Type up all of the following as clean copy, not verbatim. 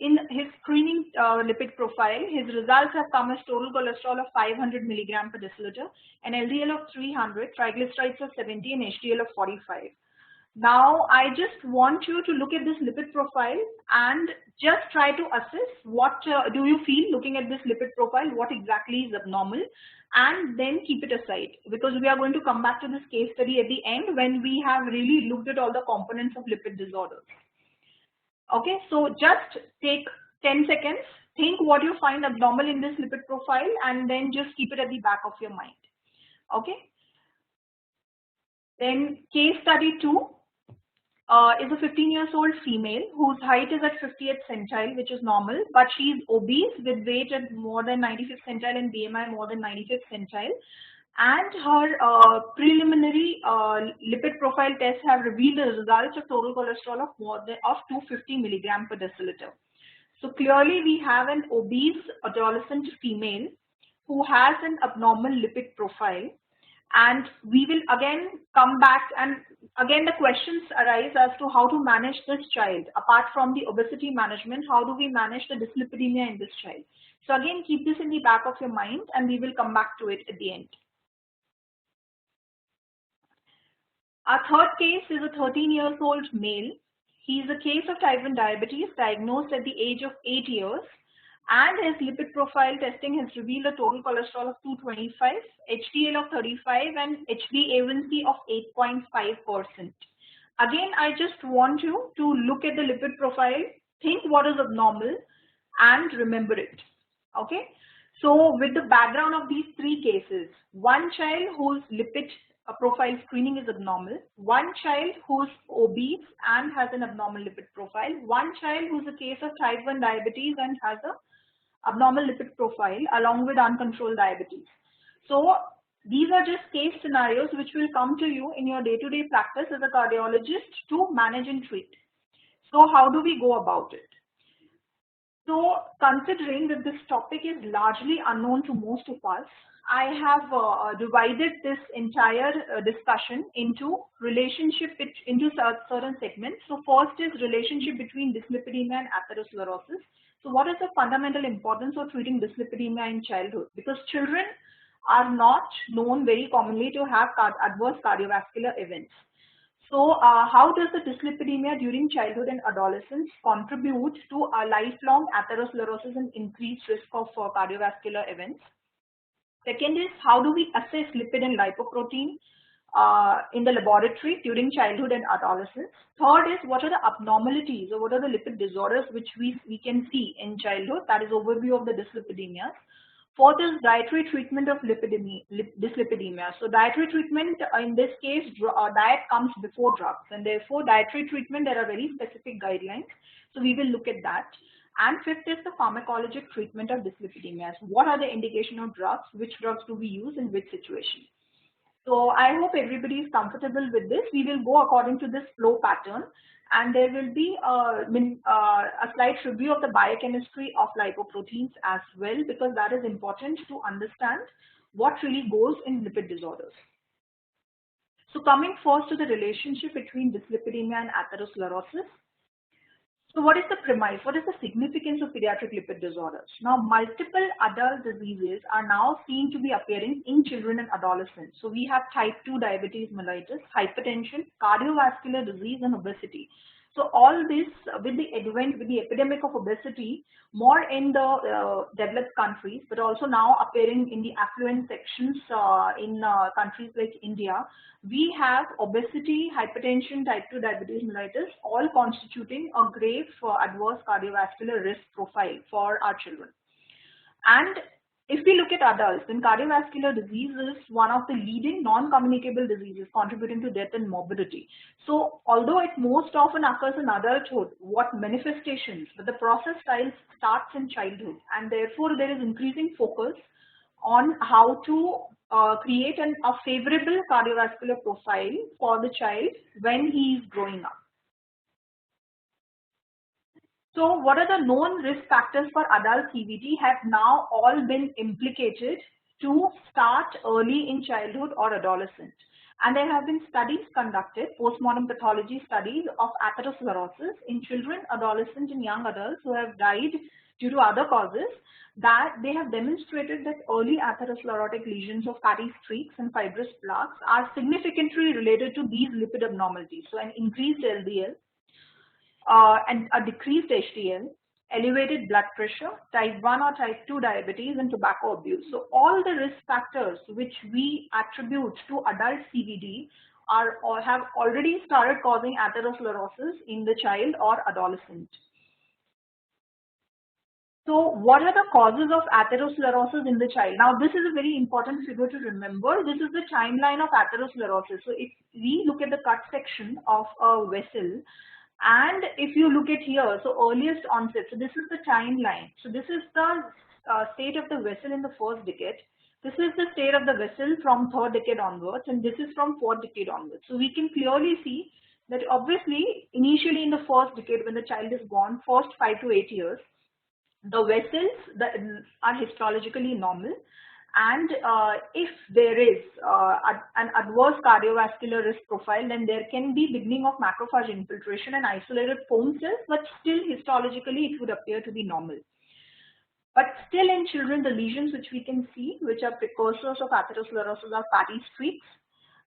in his screening lipid profile, his results have come as total cholesterol of 500 milligram per deciliter, an LDL of 300, triglycerides of 70, and HDL of 45. Now, I just want you to look at this lipid profile and just try to assess what do you feel looking at this lipid profile, what exactly is abnormal, and then keep it aside, because we are going to come back to this case study at the end when we have really looked at all the components of lipid disorders. Okay, so just take 10 seconds, think what you find abnormal in this lipid profile, and then just keep it at the back of your mind. Okay. Then case study 2 is a 15-year-old female whose height is at 50th centile, which is normal, but she is obese with weight at more than 95th centile and BMI more than 95th centile. And her preliminary lipid profile tests have revealed the results of total cholesterol of more than 250 milligram per deciliter. So clearly we have an obese adolescent female who has an abnormal lipid profile, and we will again come back, and again the questions arise as to how to manage this child. Apart from the obesity management, how do we manage the dyslipidemia in this child? So again, keep this in the back of your mind, and we will come back to it at the end. Our third case is a 13-year-old male. He is a case of type 1 diabetes diagnosed at the age of 8 years, and his lipid profile testing has revealed a total cholesterol of 225, HDL of 35, and HbA1c of 8.5%. Again, I just want you to look at the lipid profile, think what is abnormal, and remember it. Okay. So with the background of these three cases, one child whose lipid profile screening is abnormal, one child who's obese and has an abnormal lipid profile, one child who's a case of type 1 diabetes and has a abnormal lipid profile along with uncontrolled diabetes. So these are just case scenarios which will come to you in your day-to-day practice as a cardiologist to manage and treat. So how do we go about it? So considering that this topic is largely unknown to most of us, I have divided this entire discussion into into certain segments. So first is relationship between dyslipidemia and atherosclerosis. So what is the fundamental importance of treating dyslipidemia in childhood? Because children are not known very commonly to have adverse cardiovascular events. So how does the dyslipidemia during childhood and adolescence contribute to a lifelong atherosclerosis and increased risk of cardiovascular events? Second is, how do we assess lipid and lipoprotein in the laboratory during childhood and adolescence? Third is, what are the abnormalities or what are the lipid disorders which we can see in childhood? That is overview of the dyslipidemias. Fourth is dietary treatment of dyslipidemia. So dietary treatment, in this case, diet comes before drugs, and therefore dietary treatment, there are very specific guidelines. So we will look at that. And fifth is the pharmacologic treatment of dyslipidemias. What are the indication of drugs? Which drugs do we use in which situation? So I hope everybody is comfortable with this. We will go according to this flow pattern, and there will be a slight review of the biochemistry of lipoproteins as well, because that is important to understand what really goes in lipid disorders. So coming first to the relationship between dyslipidemia and atherosclerosis. So what is the premise? What is the significance of pediatric lipid disorders? Now, multiple adult diseases are now seen to be appearing in children and adolescents. So we have type 2 diabetes mellitus, hypertension, cardiovascular disease, and obesity. So all this with the epidemic of obesity, more in the developed countries, but also now appearing in the affluent sections in countries like India, we have obesity, hypertension, type 2 diabetes mellitus, all constituting a grave adverse cardiovascular risk profile for our children. And if we look at adults, then cardiovascular disease is one of the leading non-communicable diseases contributing to death and morbidity. So although it most often occurs in adulthood, what manifestations, but the process starts in childhood, and therefore there is increasing focus on how to create a favorable cardiovascular profile for the child when he is growing up. So what are the known risk factors for adult CVD have now all been implicated to start early in childhood or adolescence. And there have been studies conducted, postmortem pathology studies of atherosclerosis in children, adolescents, and young adults who have died due to other causes, that they have demonstrated that early atherosclerotic lesions of fatty streaks and fibrous plaques are significantly related to these lipid abnormalities. So an increased LDL and a decreased HDL, elevated blood pressure, type 1 or type 2 diabetes, and tobacco abuse. So all the risk factors which we attribute to adult CVD are or have already started causing atherosclerosis in the child or adolescent. So what are the causes of atherosclerosis in the child? Now this is a very important figure to remember. This is the timeline of atherosclerosis. So if we look at the cut section of a vessel, and if you look at here, so earliest onset, so this is the timeline. So this is the state of the vessel in the first decade. This is the state of the vessel from third decade onwards, and this is from fourth decade onwards. So we can clearly see that obviously initially in the first decade when the child is born, first 5 to 8 years, the vessels that are histologically normal, and if there is an adverse cardiovascular risk profile, then there can be beginning of macrophage infiltration and isolated foam cells, but still histologically it would appear to be normal. But still in children, the lesions which we can see, which are precursors of atherosclerosis, are fatty streaks.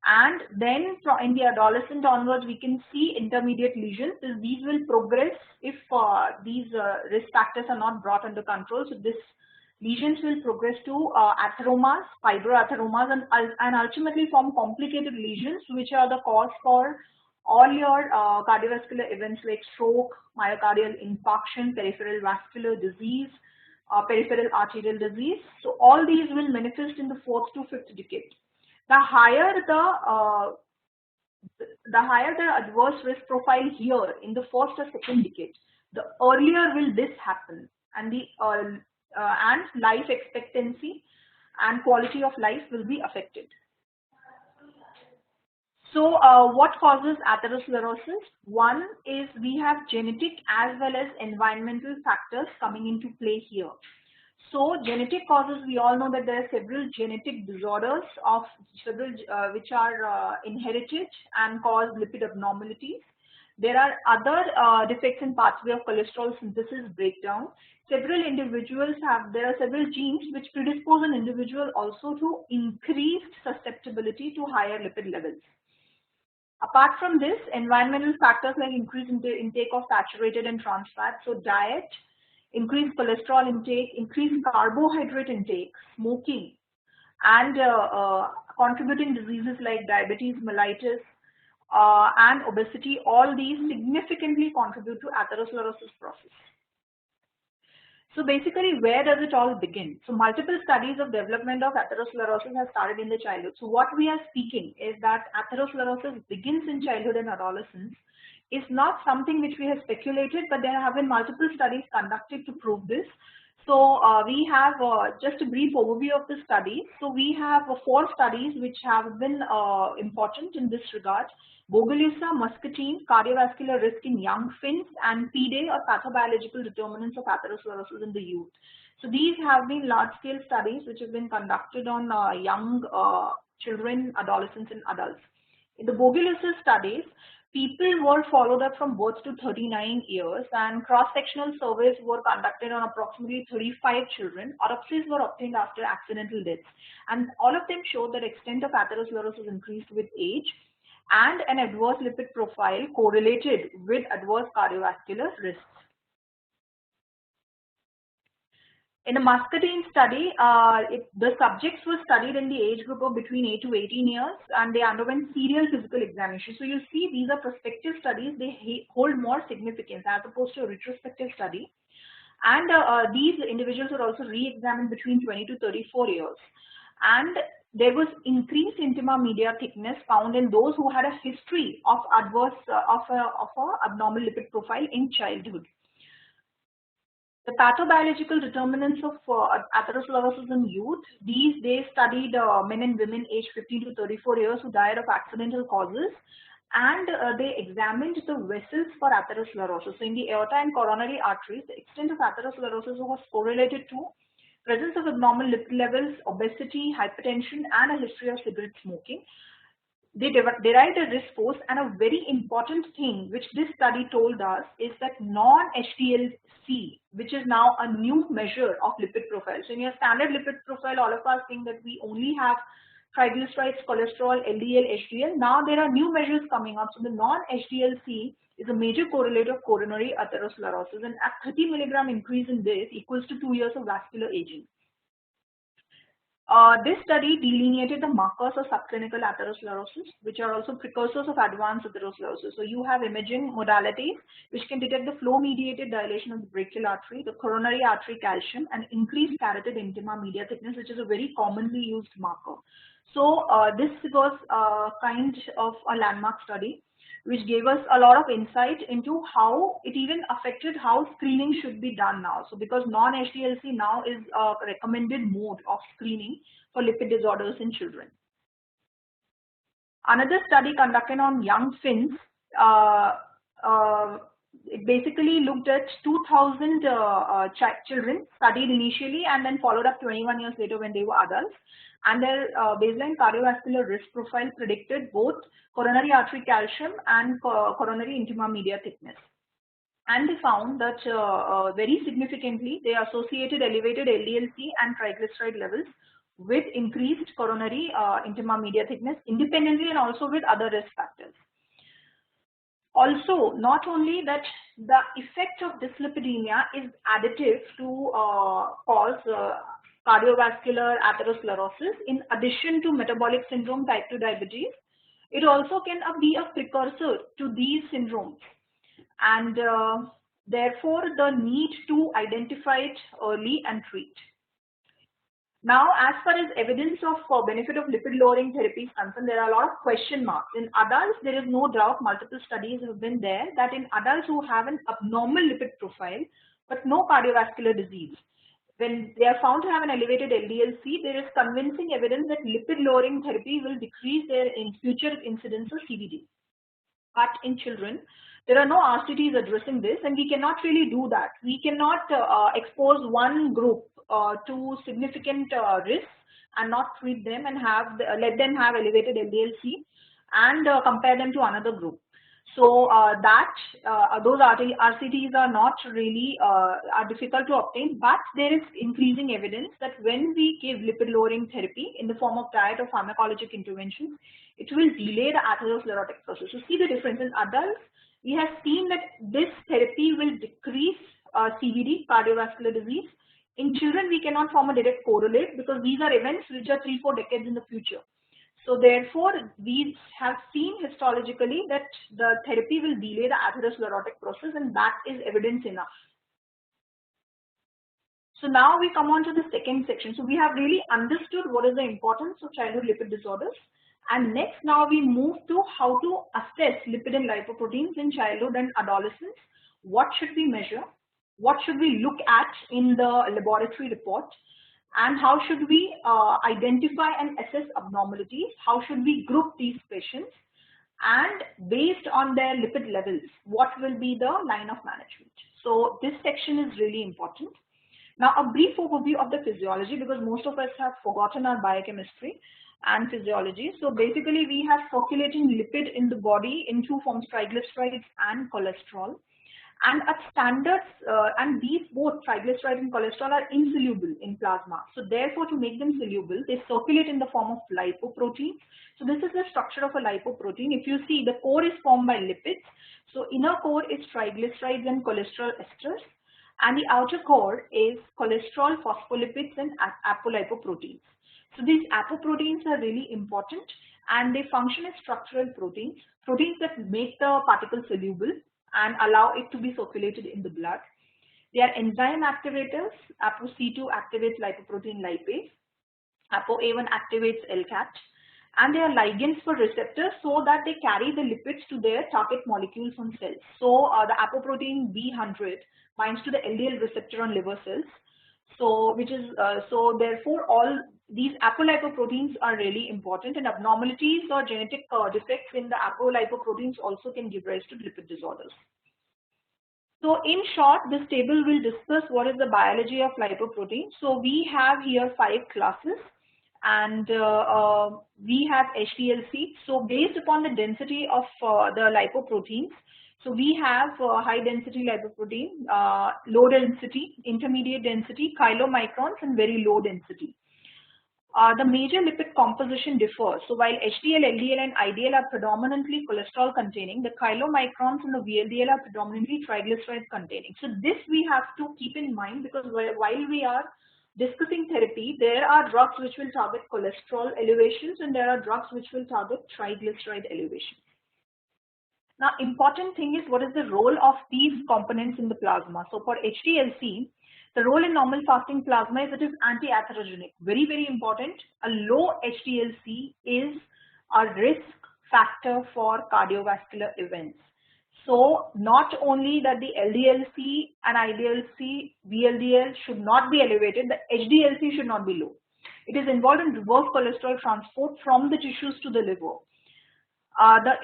And then in the adolescent onwards, we can see intermediate lesions. These will progress if these risk factors are not brought under control. So these lesions will progress to atheromas, fibroatheromas, and ultimately form complicated lesions, which are the cause for all your cardiovascular events like stroke, myocardial infarction, peripheral vascular disease, peripheral arterial disease. So all these will manifest in the 4th to 5th decade. The higher the adverse risk profile here in the 1st or 2nd decade, the earlier will this happen, and the and life expectancy and quality of life will be affected. So what causes atherosclerosis? One is we have genetic as well as environmental factors coming into play here. So genetic causes, we all know that there are several genetic disorders of several which are inherited and cause lipid abnormalities. There are other defects in pathway of cholesterol synthesis breakdown. Several individuals there are several genes which predispose an individual also to increased susceptibility to higher lipid levels. Apart from this, environmental factors like increased intake of saturated and trans fats, so diet, increased cholesterol intake, increased carbohydrate intake, smoking, and contributing diseases like diabetes mellitus and obesity, all these significantly contribute to atherosclerosis process. So basically, where does it all begin? So multiple studies of development of atherosclerosis have started in the childhood. So what we are speaking is that atherosclerosis begins in childhood and adolescence. Is not something which we have speculated, but there have been multiple studies conducted to prove this. So we have just a brief overview of the studies. So we have 4 studies which have been important in this regard: Bogalusa, Muscatine, cardiovascular risk in young fins, and PDA, or pathobiological determinants of atherosclerosis in the youth. So these have been large-scale studies which have been conducted on young children, adolescents, and adults. In the Bogalusa studies, people were followed up from birth to 39 years, and cross-sectional surveys were conducted on approximately 35 children. Autopsies were obtained after accidental deaths, and all of them showed that extent of atherosclerosis increased with age, and an adverse lipid profile correlated with adverse cardiovascular risks. In the Muscatine study, the subjects were studied in the age group of between 8 to 18 years, and they underwent serial physical examination. So you see, these are prospective studies. They hold more significance as opposed to a retrospective study. And these individuals were also re-examined between 20 to 34 years. And there was increased intima media thickness found in those who had a history of adverse of a abnormal lipid profile in childhood. The pathobiological determinants of atherosclerosis in youth, they studied men and women aged 15 to 34 years who died of accidental causes, and they examined the vessels for atherosclerosis. So in the aorta and coronary arteries, the extent of atherosclerosis was correlated to presence of abnormal lipid levels, obesity, hypertension, and a history of cigarette smoking. they derived a risk force, and a very important thing which this study told us is that non-HDL-C, which is now a new measure of lipid profile. So in your standard lipid profile, all of us think that we only have triglycerides, cholesterol, LDL, HDL. Now there are new measures coming up. So the non-HDL-C is a major correlate of coronary atherosclerosis, and at 30 milligram increase in this equals to 2 years of vascular aging. This study delineated the markers of subclinical atherosclerosis, which are also precursors of advanced atherosclerosis. So you have imaging modalities which can detect the flow-mediated dilation of the brachial artery, the coronary artery calcium, and increased carotid intima media thickness, which is a very commonly used marker. So this was kind of a landmark study which gave us a lot of insight into how it even affected how screening should be done now. So because non-HDL-C now is a recommended mode of screening for lipid disorders in children. Another study conducted on young Finns, it basically looked at 2,000 children studied initially and then followed up 21 years later when they were adults. And their baseline cardiovascular risk profile predicted both coronary artery calcium and coronary intima media thickness. And they found that very significantly they associated elevated LDL-C and triglyceride levels with increased coronary intima media thickness independently and also with other risk factors. Also, not only that the effect of dyslipidemia is additive to cause cardiovascular atherosclerosis in addition to metabolic syndrome, type 2 diabetes, it also can be a precursor to these syndromes, and therefore the need to identify it early and treat. Now, as far as evidence of benefit of lipid lowering therapy is concerned, there are a lot of question marks. In adults, there is no doubt, multiple studies have been there, that in adults who have an abnormal lipid profile but no cardiovascular disease, when they are found to have an elevated LDL-C, there is convincing evidence that lipid lowering therapy will decrease their future incidence of CVD. But in children, there are no RCTs addressing this, and we cannot really do that. We cannot expose one group to significant risks and not treat them and let them have elevated LDL-C and compare them to another group. So those RCTs are not really are difficult to obtain, but there is increasing evidence that when we give lipid lowering therapy in the form of diet or pharmacologic interventions, it will delay the atherosclerotic process. So see the difference. In adults, we have seen that this therapy will decrease CVD, cardiovascular disease. In children, we cannot form a direct correlate because these are events which are 3-4 decades in the future. So therefore, we have seen histologically that the therapy will delay the atherosclerotic process, and that is evidence enough. So now we come on to the second section. So we have really understood what is the importance of childhood lipid disorders. And next, now we move to how to assess lipid and lipoproteins in childhood and adolescence. What should we measure? What should we look at in the laboratory report? And how should we identify and assess abnormalities? How should we group these patients? And based on their lipid levels, what will be the line of management? So this section is really important. Now, a brief overview of the physiology, because most of us have forgotten our biochemistry and physiology. So basically, we have circulating lipid in the body in two forms, triglycerides and cholesterol. And at standards, and these both triglycerides and cholesterol are insoluble in plasma. So therefore, to make them soluble, they circulate in the form of lipoproteins. So this is the structure of a lipoprotein. If you see, the core is formed by lipids. So inner core is triglycerides and cholesterol esters. And the outer core is cholesterol, phospholipids, and apolipoproteins. So these apoproteins are really important, and they function as structural proteins, proteins that make the particle soluble and allow it to be circulated in the blood. They are enzyme activators. ApoC2 activates lipoprotein lipase. ApoA1 activates LCAT. And they are ligands for receptors so that they carry the lipids to their target molecules on cells. So the apoprotein B100 binds to the LDL receptor on liver cells. So so therefore all these apolipoproteins are really important, and abnormalities or genetic defects in the apolipoproteins also can give rise to lipid disorders. So in short, this table will discuss what is the biology of lipoprotein. So we have here 5 classes, and we have HDLC. So based upon the density of the lipoproteins, so we have high density lipoprotein, low density, intermediate density, chylomicrons, and very low density. The major lipid composition differs. So while HDL, LDL, and IDL are predominantly cholesterol containing, the chylomicrons and the VLDL are predominantly triglyceride containing. So this we have to keep in mind, because while we are discussing therapy, there are drugs which will target cholesterol elevations and there are drugs which will target triglyceride elevations. Now, important thing is, what is the role of these components in the plasma? So for HDLC, the role in normal fasting plasma is it is anti-atherogenic. Very, very important. A low HDLC is a risk factor for cardiovascular events. So not only that the LDLC and IDLC, VLDL should not be elevated, the HDLC should not be low. It is involved in reverse cholesterol transport from the tissues to the liver.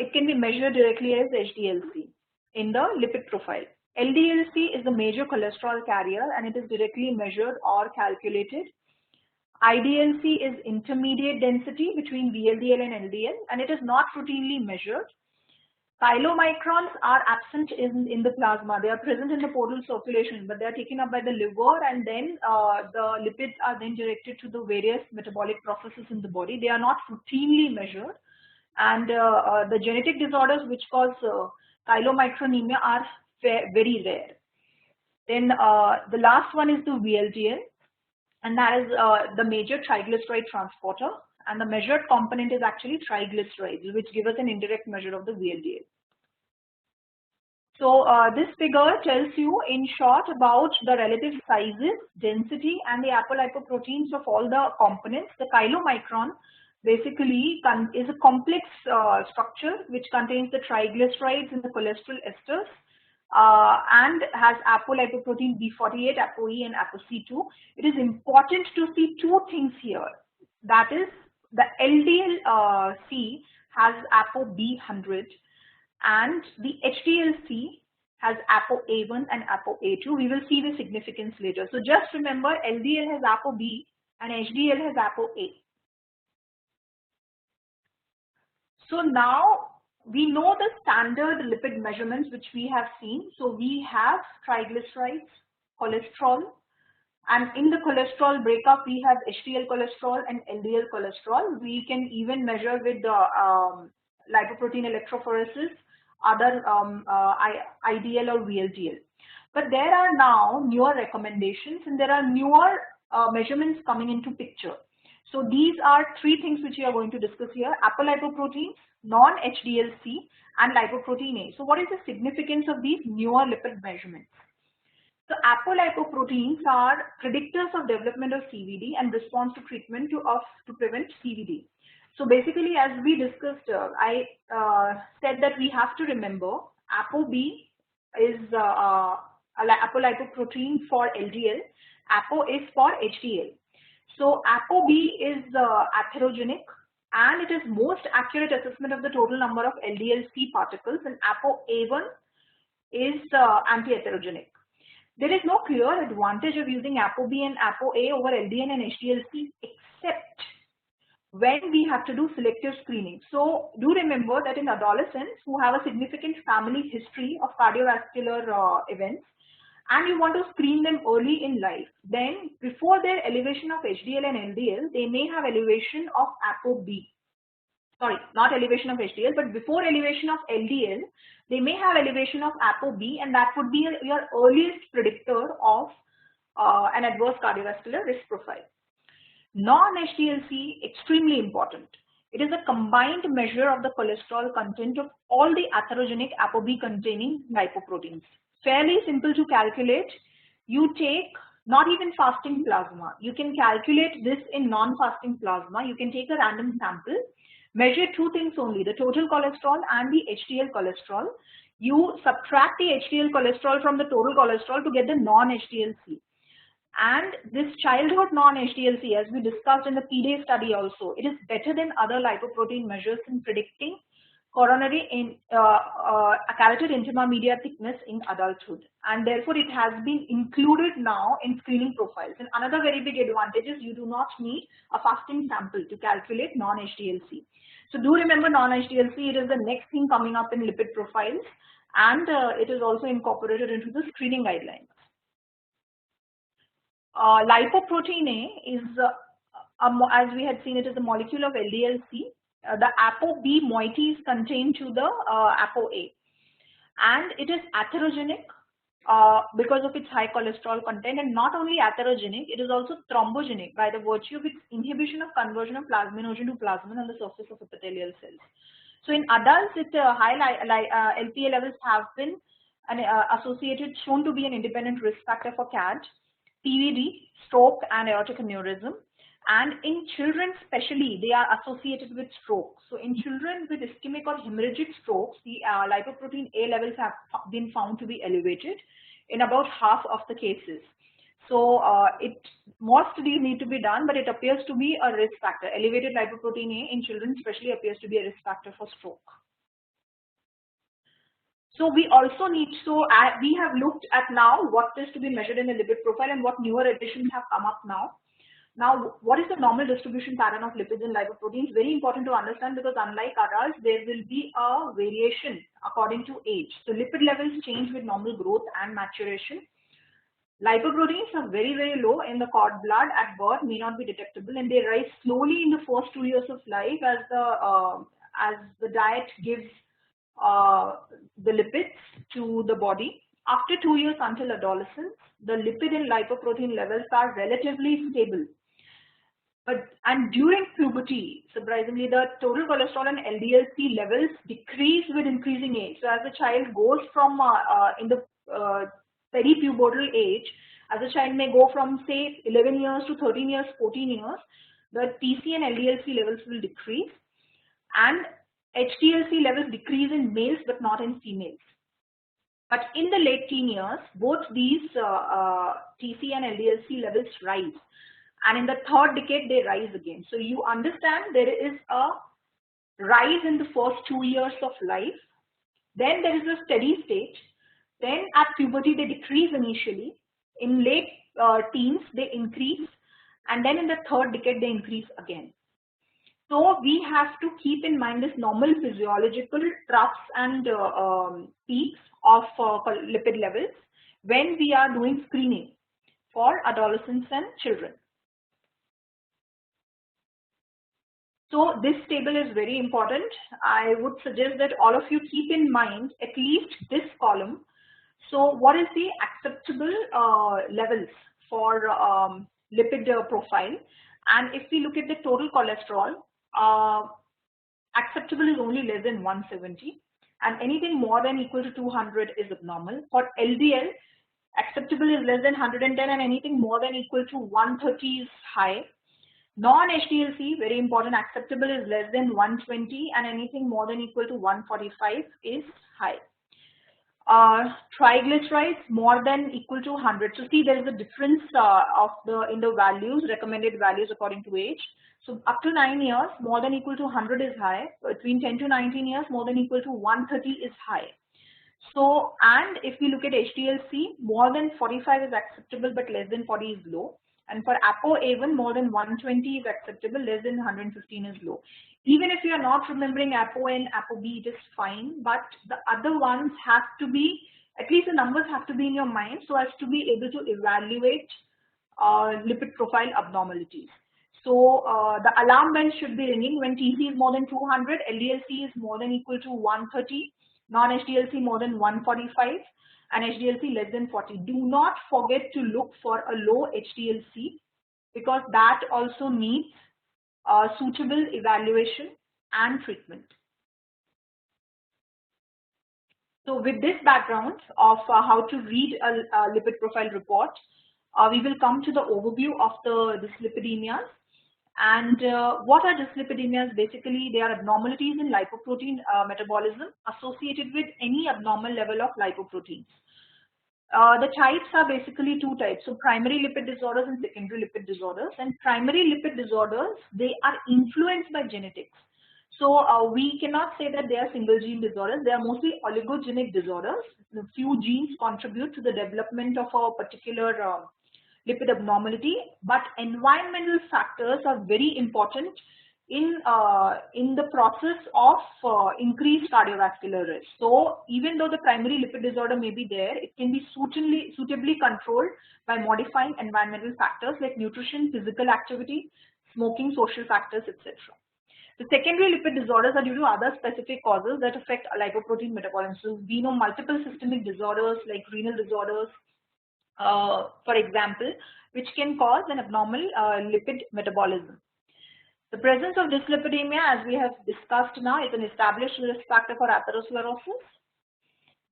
It can be measured directly as HDLC in the lipid profile. LDLC is the major cholesterol carrier and it is directly measured or calculated. IDLC is intermediate density between VLDL and LDL and it is not routinely measured. Chylomicrons are absent in the plasma. They are present in the portal circulation, but they are taken up by the liver, and then the lipids are then directed to the various metabolic processes in the body. They are not routinely measured, and the genetic disorders which cause chylomicronemia are very rare. Then the last one is the VLDL, and that is the major triglyceride transporter. And the measured component is actually triglycerides, which give us an indirect measure of the VLDL. So this figure tells you in short about the relative sizes, density, and the apolipoproteins of all the components. The chylomicron basically is a complex structure which contains the triglycerides and the cholesterol esters, and has apolipoprotein B48, ApoE, and ApoC2. It is important to see two things here. That is, the LDL-C has ApoB100 and the HDL-C has ApoA1 and ApoA2. We will see the significance later. So just remember, LDL has ApoB and HDL has ApoA. So now we know the standard lipid measurements which we have seen. So we have triglycerides, cholesterol, and in the cholesterol breakup, we have HDL cholesterol and LDL cholesterol. We can even measure with the lipoprotein electrophoresis, other IDL or VLDL. But there are now newer recommendations and there are newer measurements coming into picture. So these are three things which we are going to discuss here: apolipoproteins, non-HDL-C, and lipoprotein A. So what is the significance of these newer lipid measurements? So apolipoproteins are predictors of development of CVD and response to treatment to prevent CVD. So basically, as we discussed, I said that we have to remember ApoB is apolipoprotein for LDL, Apo is for HDL. So ApoB is atherogenic and it is most accurate assessment of the total number of LDL-C particles, and ApoA1 is anti-atherogenic. There is no clear advantage of using ApoB and ApoA over LDL and HDL-C except when we have to do selective screening. So do remember that in adolescents who have a significant family history of cardiovascular events and you want to screen them early in life, then before their elevation of HDL and LDL, they may have elevation of ApoB. Sorry, not elevation of HDL, but before elevation of LDL, they may have elevation of ApoB, and that would be your earliest predictor of an adverse cardiovascular risk profile. Non-HDL-C, extremely important. It is a combined measure of the cholesterol content of all the atherogenic ApoB containing lipoproteins. Fairly simple to calculate. You take not even fasting plasma. You can calculate this in non-fasting plasma. You can take a random sample, measure two things only, the total cholesterol and the HDL cholesterol. You subtract the HDL cholesterol from the total cholesterol to get the non-HDL-C. And this childhood non-HDL-C, as we discussed in the PDA study also, it is better than other lipoprotein measures in predicting coronary in carotid intima media thickness in adulthood, and therefore it has been included now in screening profiles. And another very big advantage is you do not need a fasting sample to calculate non-HDLC. So do remember non-HDLC, it is the next thing coming up in lipid profiles, and it is also incorporated into the screening guidelines. Lipoprotein A is, as we had seen, it is a molecule of LDL-C. The ApoB moiety is contained to the ApoA, and it is atherogenic because of its high cholesterol content, and not only atherogenic, it is also thrombogenic by the virtue of its inhibition of conversion of plasminogen to plasmin on the surface of epithelial cells. So in adults, high LPA levels have been shown to be an independent risk factor for CAD, PVD, stroke, and aortic aneurysm. And in children especially, they are associated with stroke. So in children with ischemic or hemorrhagic strokes, the lipoprotein A levels have been found to be elevated in about half of the cases. So more studies need to be done, but it appears to be a risk factor. Elevated lipoprotein A in children especially appears to be a risk factor for stroke. So we also need, we have looked at now what is to be measured in the lipid profile and what newer additions have come up now. Now, what is the normal distribution pattern of lipids and lipoproteins? Very important to understand, because unlike adults, there will be a variation according to age. So lipid levels change with normal growth and maturation. Lipoproteins are very, very low in the cord blood at birth, may not be detectable, and they rise slowly in the first 2 years of life as the diet gives the lipids to the body. After 2 years until adolescence, the lipid and lipoprotein levels are relatively stable. And during puberty, surprisingly, the total cholesterol and LDL-C levels decrease with increasing age. So as the child goes from in the peripubertal age, as a child may go from say 11 years to 13 years, 14 years, the TC and LDL-C levels will decrease, and HDL-C levels decrease in males but not in females. But in the late teen years, both these TC and LDL-C levels rise, and in the third decade they rise again. So you understand there is a rise in the first 2 years of life, then there is a steady state, then at puberty they decrease initially, in late teens they increase, and then in the third decade they increase again. So we have to keep in mind this normal physiological troughs and peaks of lipid levels when we are doing screening for adolescents and children. So this table is very important. I would suggest that all of you keep in mind at least this column. So what is the acceptable levels for lipid profile? And if we look at the total cholesterol, acceptable is only less than 170, and anything more than equal to 200 is abnormal. For LDL, acceptable is less than 110, and anything more than equal to 130 is high. Non-HDL-C, very important, acceptable is less than 120, and anything more than equal to 145 is high. Triglycerides more than equal to 100. So see, there is a difference in the values, recommended values according to age. So up to 9 years, more than equal to 100 is high. Between 10 to 19 years, more than equal to 130 is high. So, and if we look at HDL-C, more than 45 is acceptable, but less than 40 is low. And for ApoA1, more than 120 is acceptable, less than 115 is low. Even if you are not remembering ApoA and ApoB, it is fine, but the other ones have to be, at least the numbers have to be in your mind so as to be able to evaluate lipid profile abnormalities. So the alarm bell should be ringing when TC is more than 200, LDL-C is more than equal to 130, non-HDL-C more than 145, and HDL-C less than 40. Do not forget to look for a low HDL-C, because that also needs suitable evaluation and treatment. So with this background of how to read a lipid profile report, we will come to the overview of the dyslipidemias. And what are dyslipidemias? Basically, they are abnormalities in lipoprotein metabolism associated with any abnormal level of lipoproteins. The types are basically two types. So primary lipid disorders and secondary lipid disorders. And primary lipid disorders, they are influenced by genetics. So we cannot say that they are single gene disorders. They are mostly oligogenic disorders. A few genes contribute to the development of a particular lipid abnormality, but environmental factors are very important in the process of increased cardiovascular risk. So even though the primary lipid disorder may be there, it can be suitably controlled by modifying environmental factors like nutrition, physical activity, smoking, social factors, etc. The secondary lipid disorders are due to other specific causes that affect lipoprotein metabolism. So we know multiple systemic disorders like renal disorders, for example, which can cause an abnormal lipid metabolism. The presence of dyslipidemia, as we have discussed now, is an established risk factor for atherosclerosis.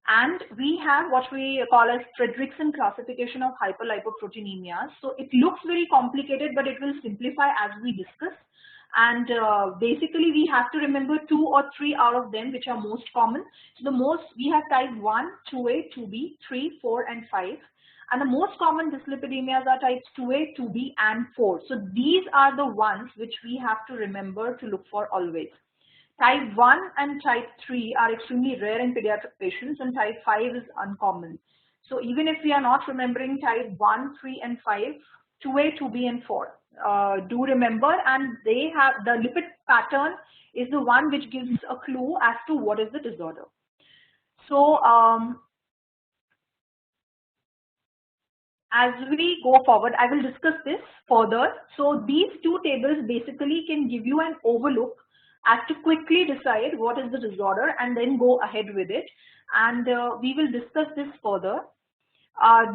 And we have what we call as Fredrickson classification of hyperlipoproteinemia. So it looks very complicated, but it will simplify as we discuss. And basically, we have to remember 2 or 3 out of them, which are most common. So we have type 1, 2A, 2B, 3, 4, and 5. And the most common dyslipidemias are types 2A, 2B, and 4. So these are the ones which we have to remember to look for always. Type 1 and type 3 are extremely rare in pediatric patients, and type 5 is uncommon. So even if we are not remembering type 1, 3, and 5, 2A, 2B, and 4. Do remember, and they have the lipid pattern is the one which gives a clue as to what is the disorder. So as we go forward, I will discuss this further. So these two tables basically can give you an overlook as to quickly decide what is the disorder and then go ahead with it. And we will discuss this further.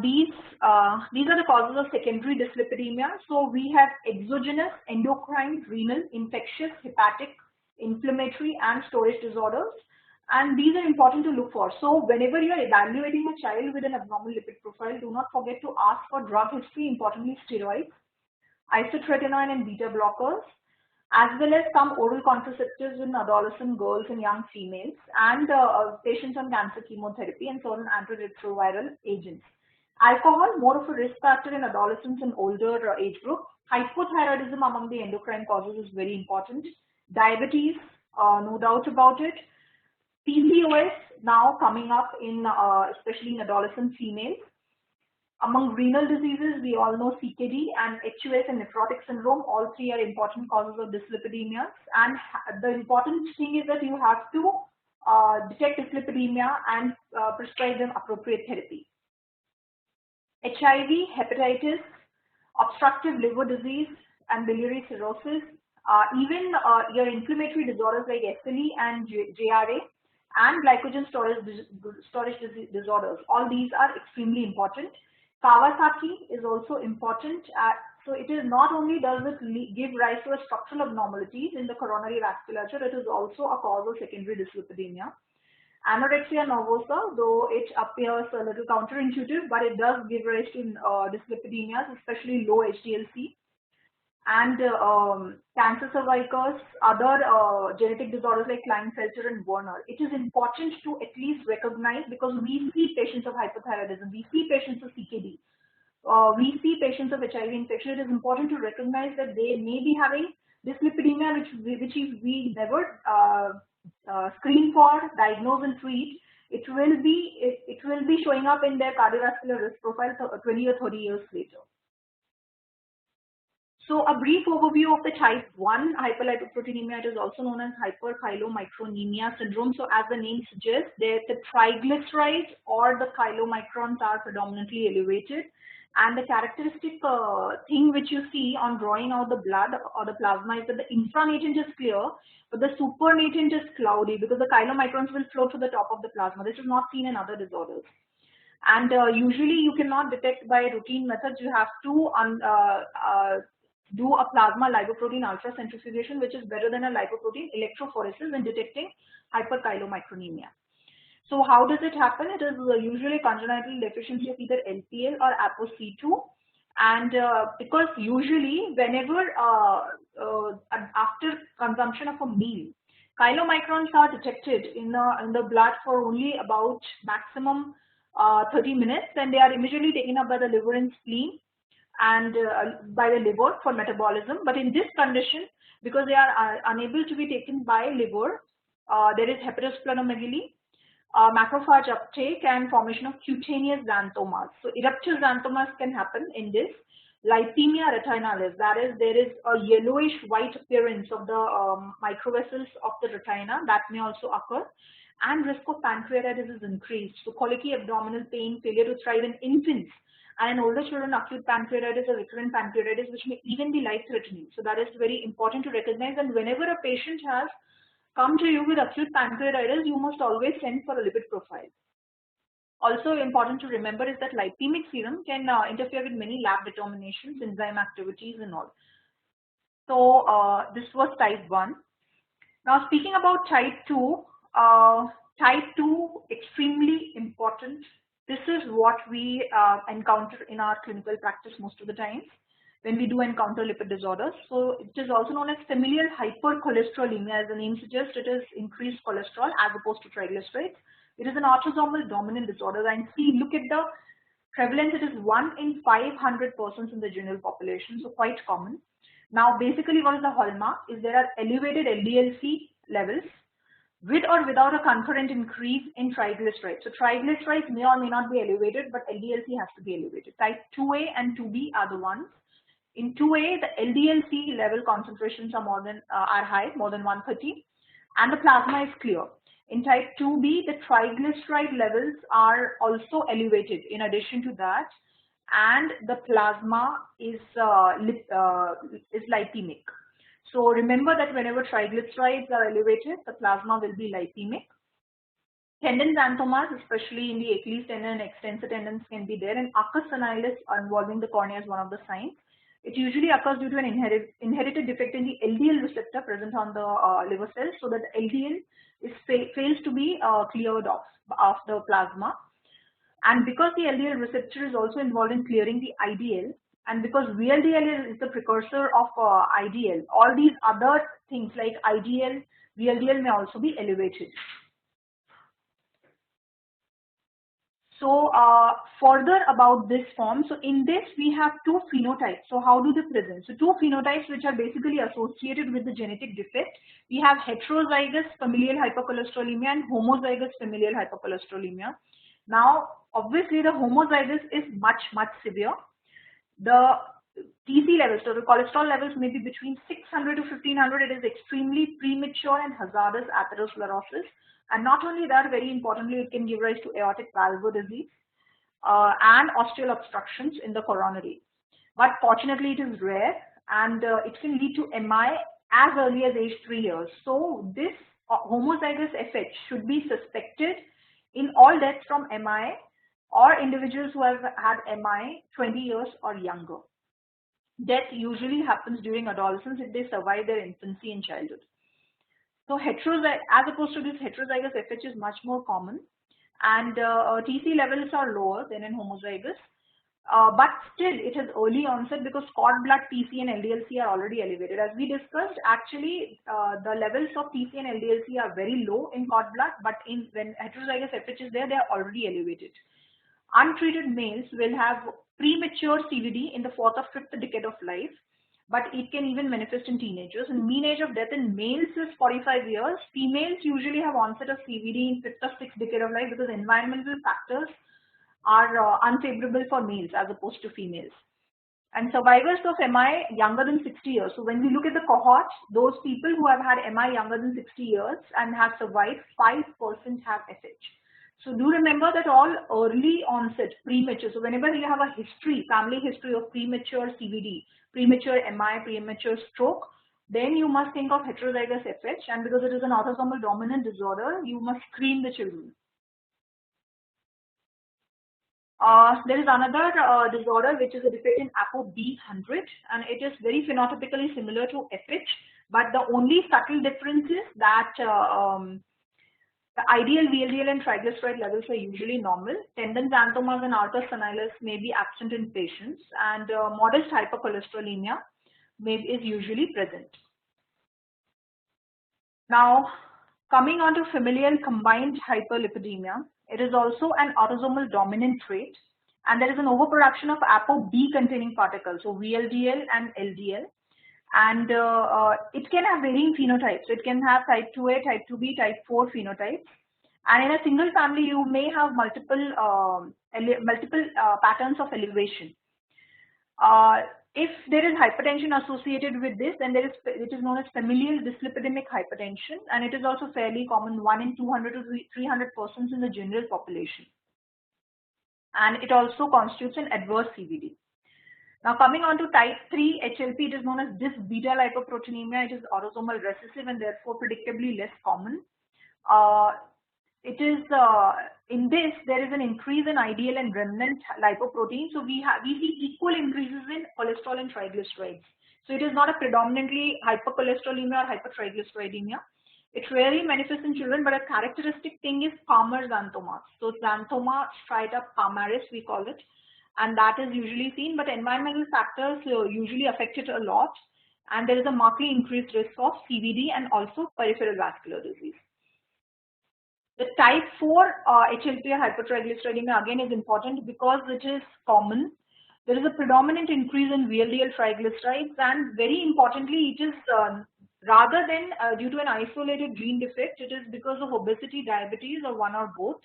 These are the causes of secondary dyslipidemia. So we have exogenous, endocrine, renal, infectious, hepatic, inflammatory, and storage disorders. And these are important to look for. So whenever you are evaluating a child with an abnormal lipid profile, do not forget to ask for drug history, importantly steroids, isotretinoin and beta blockers, as well as some oral contraceptives in adolescent girls and young females, and patients on cancer chemotherapy and certain antiretroviral agents. Alcohol, more of a risk factor in adolescents and older age group. Hypothyroidism among the endocrine causes is very important. Diabetes, no doubt about it. PCOS now coming up in especially in adolescent females. Among renal diseases, we all know CKD and HUS and nephrotic syndrome. All three are important causes of dyslipidemias. And the important thing is that you have to detect dyslipidemia and prescribe them appropriate therapy. HIV, hepatitis, obstructive liver disease, and biliary cirrhosis. Even your inflammatory disorders like SLE and JRA, and glycogen storage disorders. All these are extremely important. Kawasaki is also important. So it is not only does it give rise to a structural abnormalities in the coronary vasculature, it is also a cause of secondary dyslipidemia. Anorexia nervosa, though it appears a little counterintuitive, but it does give rise to dyslipidemias, especially low HDL-C. And cancer cervicus, other genetic disorders like Klinefelter and Werner. It is important to at least recognize, because we see patients of hypothyroidism, we see patients of CKD, we see patients of HIV infection. It is important to recognize that they may be having dyslipidemia, which we never screen for, diagnose, and treat. It will be showing up in their cardiovascular risk profile 20 or 30 years later. So a brief overview of the type 1 hyperlipoproteinemia. It is also known as hyperchylomicronemia syndrome. So as the name suggests, the triglycerides or the chylomicrons are predominantly elevated. And the characteristic thing which you see on drawing out the blood or the plasma is that the infranatant is clear, but the supernatant is cloudy, because the chylomicrons will flow to the top of the plasma. This is not seen in other disorders. And usually you cannot detect by routine methods. You have to do a plasma lipoprotein ultracentrifugation, which is better than a lipoprotein electrophoresis in detecting hyperchylomicronemia. So how does it happen? It is usually congenital deficiency of either LPL or ApoC2. And because usually whenever after consumption of a meal, chylomicrons are detected in the blood for only about maximum 30 minutes, then they are immediately taken up by the liver and spleen. and by the liver for metabolism. But in this condition, because they are unable to be taken by liver, there is hepatosplenomegaly, macrophage uptake, and formation of cutaneous xanthomas. So eruptive xanthomas can happen in this. Lipemia retinalis, that is, there is a yellowish white appearance of the microvessels of the retina that may also occur, and risk of pancreatitis is increased. So colicky, abdominal pain, failure to thrive in infants, and in older children, acute pancreatitis or recurrent pancreatitis, which may even be life-threatening. So that is very important to recognize. And whenever a patient has come to you with acute pancreatitis, you must always send for a lipid profile. Also important to remember is that lipemic serum can interfere with many lab determinations, enzyme activities and all. So this was type 1. Now speaking about type 2, extremely important. This is what we encounter in our clinical practice most of the times when we do encounter lipid disorders. So it is also known as familial hypercholesterolemia. As the name suggests, it is increased cholesterol as opposed to triglycerides. It is an autosomal dominant disorder, and see, look at the prevalence. It is 1 in 500 persons in the general population, so quite common. Now basically what is the hallmark is there are elevated LDL-C levels with or without a concurrent increase in triglycerides. So triglycerides may or may not be elevated, but LDL-C has to be elevated. Type 2A and 2B are the ones. In 2A, the LDL-C level concentrations are high, more than 130, and the plasma is clear. In type 2B, the triglyceride levels are also elevated in addition to that, and the plasma is lipemic. So remember that whenever triglycerides are elevated, the plasma will be lipemic. Tendon xanthomas, especially in the Achilles tendon and extensor tendons, can be there, and arcus senilis involving the cornea is one of the signs. It usually occurs due to an inherited defect in the LDL receptor present on the liver cells, so that the LDL fails to be cleared off the plasma. And because the LDL receptor is also involved in clearing the IDL, and because VLDL is the precursor of IDL, all these other things like IDL, VLDL may also be elevated. So further about this form, so in this we have two phenotypes. So how do they present? So two phenotypes which are basically associated with the genetic defect. We have heterozygous familial hypercholesterolemia and homozygous familial hypercholesterolemia. Now obviously the homozygous is much severe. The TC levels, so the cholesterol levels may be between 600 to 1500. It is extremely premature and hazardous atherosclerosis. And not only that, very importantly, it can give rise to aortic valve disease and osteal obstructions in the coronary. But fortunately, it is rare, and it can lead to MI as early as age 3 years. So this homozygous FH should be suspected in all deaths from MI or individuals who have had MI 20 years or younger. Death usually happens during adolescence if they survive their infancy and childhood. So as opposed to this, heterozygous FH is much more common, and TC levels are lower than in homozygous. But still, it has early onset because cord blood TC and LDL-C are already elevated. As we discussed, actually, the levels of TC and LDL-C are very low in cord blood, but when heterozygous FH is there, they are already elevated. Untreated males will have premature CVD in the 4th or 5th decade of life, but it can even manifest in teenagers. And mean age of death in males is 45 years. Females usually have onset of CVD in 5th or 6th decade of life because environmental factors are unfavorable for males as opposed to females. And survivors of MI younger than 60 years. So when we look at the cohorts, those people who have had MI younger than 60 years and have survived, 5% have FH. So do remember that all early onset, premature, so whenever you have a history, family history of premature CVD, premature MI, premature stroke, then you must think of heterozygous FH, and because it is an autosomal dominant disorder, you must screen the children. There is another disorder which is a defect in ApoB100, and it is very phenotypically similar to FH, but the only subtle difference is that the ideal VLDL and triglyceride levels are usually normal. Tendon xanthomas and arcus senilis may be absent in patients, and modest hypercholesterolemia is usually present. Now, coming on to familial combined hyperlipidemia, it is also an autosomal dominant trait, and there is an overproduction of ApoB containing particles, so VLDL and LDL, and it can have varying phenotypes. It can have type 2A, type 2B, type 4 phenotypes, and in a single family you may have multiple patterns of elevation. If there is hypertension associated with this, then it is known as familial dyslipidemic hypertension, and it is also fairly common, 1 in 200 to 300 persons in the general population. And it also constitutes an adverse CVD. Now coming on to type 3 HLP, it is known as dys-beta lipoproteinemia. It is autosomal recessive and therefore predictably less common. In this, there is an increase in ideal and remnant lipoprotein. So we see equal increases in cholesterol and triglycerides. So it is not a predominantly hypercholesterolemia or hypertriglyceridemia. It rarely manifests in children, but a characteristic thing is Palmer xanthomas. So xanthoma striata palmaris, we call it, and that is usually seen, but environmental factors usually affect it a lot, and there is a markedly increased risk of CVD and also peripheral vascular disease. The type 4 HLP hypertriglyceridemia again is important because it is common. There is a predominant increase in VLDL triglycerides, and very importantly, it is rather than due to an isolated gene defect, it is because of obesity, diabetes, or one or both,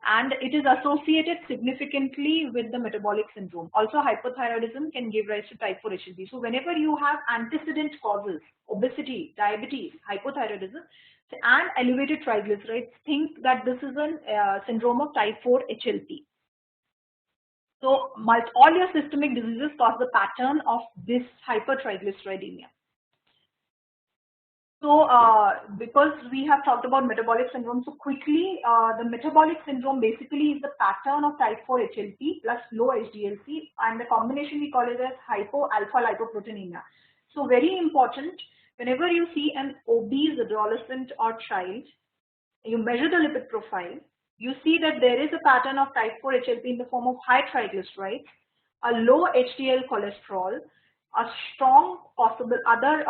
and it is associated significantly with the metabolic syndrome. Also, hypothyroidism can give rise to type 4 HLP. So whenever you have antecedent causes, obesity, diabetes, hypothyroidism, and elevated triglycerides, think that this is a syndrome of type 4 HLP. So all your systemic diseases cause the pattern of this hypertriglyceridemia. So because we have talked about metabolic syndrome so quickly, the metabolic syndrome basically is the pattern of type 4 HLP plus low HDLC, and the combination we call it as hypo-alpha lipoproteinemia. So very important, whenever you see an obese adolescent or child, you measure the lipid profile, you see that there is a pattern of type 4 HLP in the form of high triglycerides, a low HDL cholesterol, a strong possible other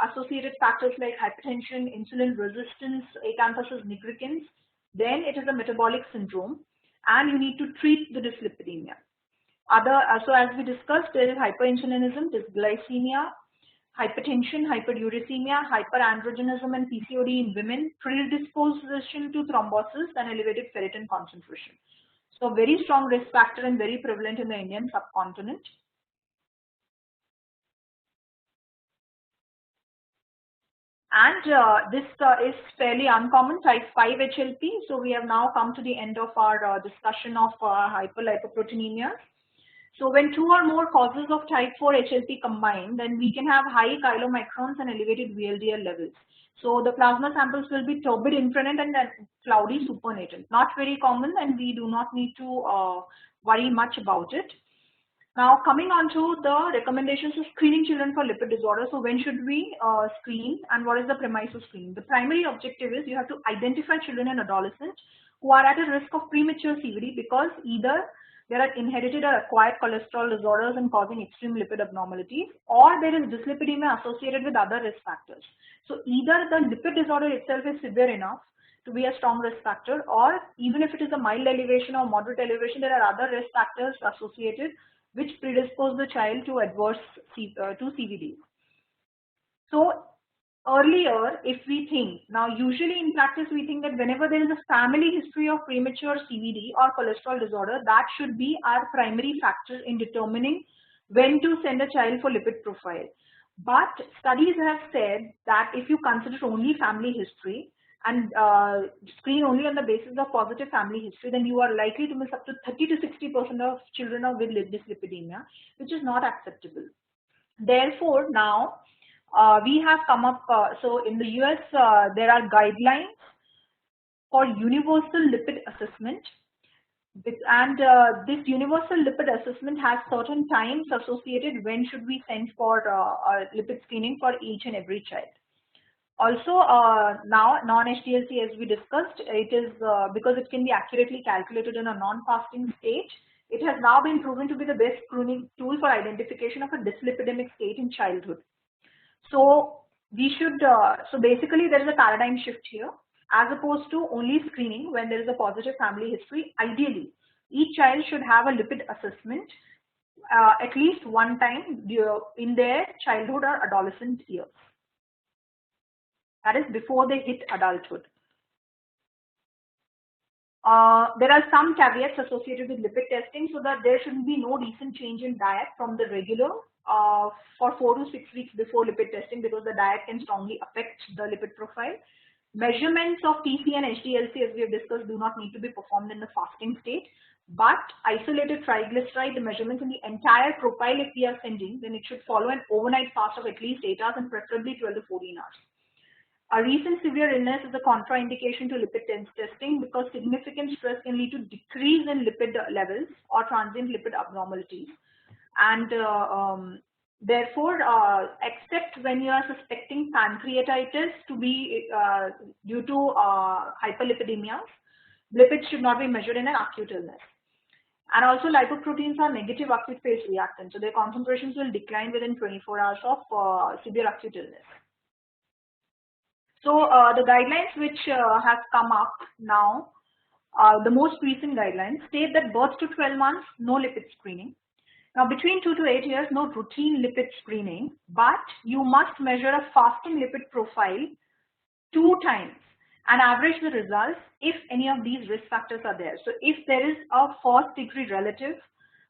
associated factors like hypertension, insulin resistance, acanthosis nigricans, then it is a metabolic syndrome and you need to treat the dyslipidemia. So as we discussed, there is hyperinsulinism, dysglycemia, hypertension, hyperuricemia, hyperandrogenism, and PCOD in women, predisposition to thrombosis, and elevated ferritin concentration. So very strong risk factor and very prevalent in the Indian subcontinent. And this is fairly uncommon, type 5 HLP. So we have now come to the end of our discussion of hyperlipoproteinemia. So when 2 or more causes of type 4 HLP combine, then we can have high chylomicrons and elevated VLDL levels. So the plasma samples will be turbid infrared and then cloudy supernatant. Not very common, and we do not need to worry much about it. Now coming on to the recommendations of screening children for lipid disorder. So when should we screen, and what is the premise of screening? The primary objective is you have to identify children and adolescents who are at a risk of premature CVD because either there are inherited or acquired cholesterol disorders and causing extreme lipid abnormalities, or there is dyslipidemia associated with other risk factors. So either the lipid disorder itself is severe enough to be a strong risk factor, or even if it is a mild elevation or moderate elevation, there are other risk factors associated which predispose the child to adverse to CVD. So earlier, if we think, now usually in practice we think that whenever there is a family history of premature CVD or cholesterol disorder, that should be our primary factor in determining when to send a child for lipid profile. But studies have said that if you consider only family history and screen only on the basis of positive family history, then you are likely to miss up to 30 to 60% of children with dyslipidemia, which is not acceptable. Therefore, now we have come up, so in the US, there are guidelines for universal lipid assessment. And this universal lipid assessment has certain times associated when should we send for lipid screening for each and every child. Also, now non-HDLC, as we discussed, it is because it can be accurately calculated in a non-fasting state. It has now been proven to be the best screening tool for identification of a dyslipidemic state in childhood. So we should, so basically there is a paradigm shift here. As opposed to only screening when there is a positive family history, ideally Each child should have a lipid assessment at least one time in their childhood or adolescent years. That is before they hit adulthood. There are some caveats associated with lipid testing, so that there should be no recent change in diet from the regular for 4 to 6 weeks before lipid testing, because the diet can strongly affect the lipid profile. Measurements of TC and HDLC, as we have discussed, do not need to be performed in the fasting state, but isolated triglyceride, the measurements in the entire profile, if we are sending, then it should follow an overnight fast of at least 8 hours and preferably 12 to 14 hours. A recent severe illness is a contraindication to lipid testing, because significant stress can lead to decrease in lipid levels or transient lipid abnormalities. And therefore, except when you are suspecting pancreatitis to be due to hyperlipidemia, lipids should not be measured in an acute illness. And also, lipoproteins are negative acute phase reactants, so their concentrations will decline within 24 hours of severe acute illness. So the guidelines which have come up now, the most recent guidelines state that birth to 12 months, no lipid screening. Now between 2 to 8 years, no routine lipid screening, but you must measure a fasting lipid profile 2 times and average the results if any of these risk factors are there. So if there is a first degree relative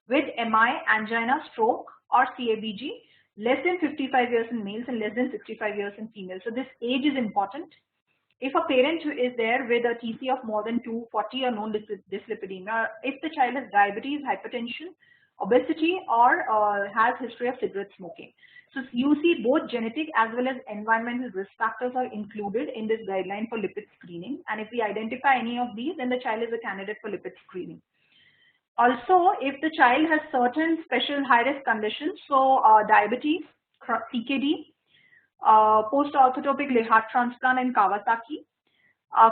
with MI, angina, stroke or CABG, less than 55 years in males and less than 65 years in females. So this age is important. If a parent is there with a TC of more than 240 or known dyslipidemia, if the child has diabetes, hypertension, obesity, or has history of cigarette smoking. So you see both genetic as well as environmental risk factors are included in this guideline for lipid screening. And if we identify any of these, then the child is a candidate for lipid screening. Also, if the child has certain special high-risk conditions, so diabetes, CKD, post-orthotopic heart transplant and Kawasaki,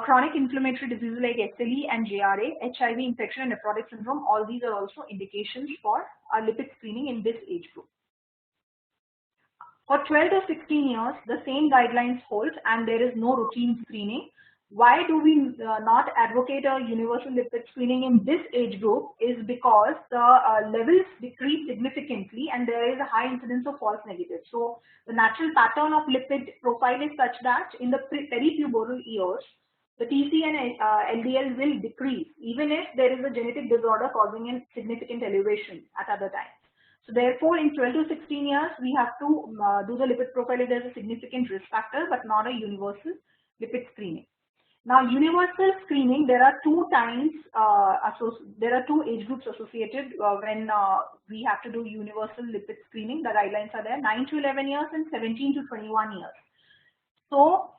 chronic inflammatory diseases like SLE and JRA, HIV infection and nephrotic syndrome, all these are also indications for lipid screening in this age group. For 12 to 16 years, the same guidelines hold and there is no routine screening. Why do we not advocate a universal lipid screening in this age group is because the levels decrease significantly and there is a high incidence of false negatives. So the natural pattern of lipid profile is such that in the peripubertal years, the TC and LDL will decrease even if there is a genetic disorder causing a significant elevation at other times. So therefore, in 12 to 16 years, we have to do the lipid profile if there is a significant risk factor, but not a universal lipid screening. Now, universal screening, there are 2 times, there are 2 age groups associated when we have to do universal lipid screening. The guidelines are there, 9 to 11 years and 17 to 21 years. So,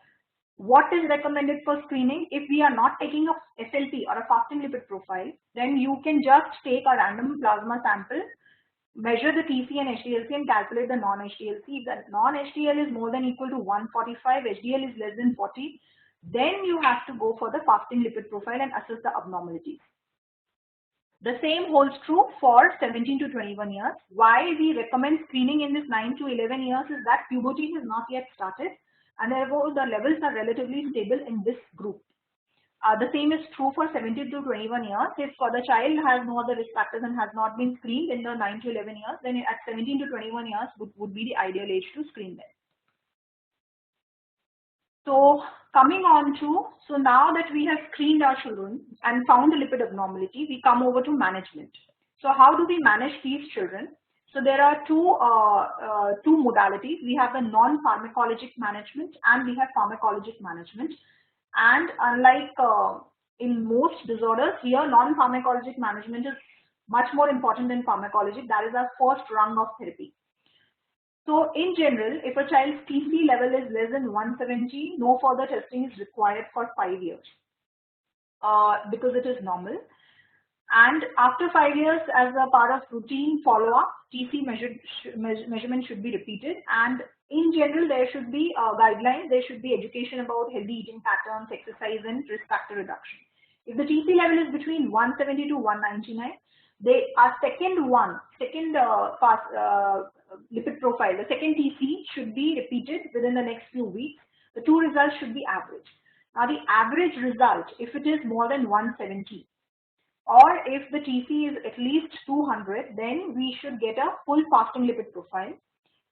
what is recommended for screening? If we are not taking a FLP or a fasting lipid profile, then you can just take a random plasma sample, measure the TC and HDLC and calculate the non-HDLC. If the non-HDL is more than equal to 145, HDL is less than 40, then you have to go for the fasting lipid profile and assess the abnormalities. The same holds true for 17 to 21 years. Why we recommend screening in this 9 to 11 years is that puberty has not yet started and therefore the levels are relatively stable in this group. The same is true for 17 to 21 years. If the child has no other risk factors and has not been screened in the 9 to 11 years, then at 17 to 21 years would be the ideal age to screen them. So coming on to, so now that we have screened our children and found a lipid abnormality, we come over to management. So how do we manage these children? So there are two modalities. We have the non-pharmacologic management and we have pharmacologic management. And unlike in most disorders, here non-pharmacologic management is much more important than pharmacologic. That is our first rung of therapy. So in general, if a child's TC level is less than 170, no further testing is required for 5 years because it is normal. And after 5 years, as a part of routine follow-up, TC measurement should be repeated. And in general, there should be guidelines. There should be education about healthy eating patterns, exercise, and risk factor reduction. If the TC level is between 170 to 199, our second lipid profile, the second TC should be repeated within the next few weeks. The 2 results should be average. Now the average result, if it is more than 170, or if the TC is at least 200, then we should get a full fasting lipid profile.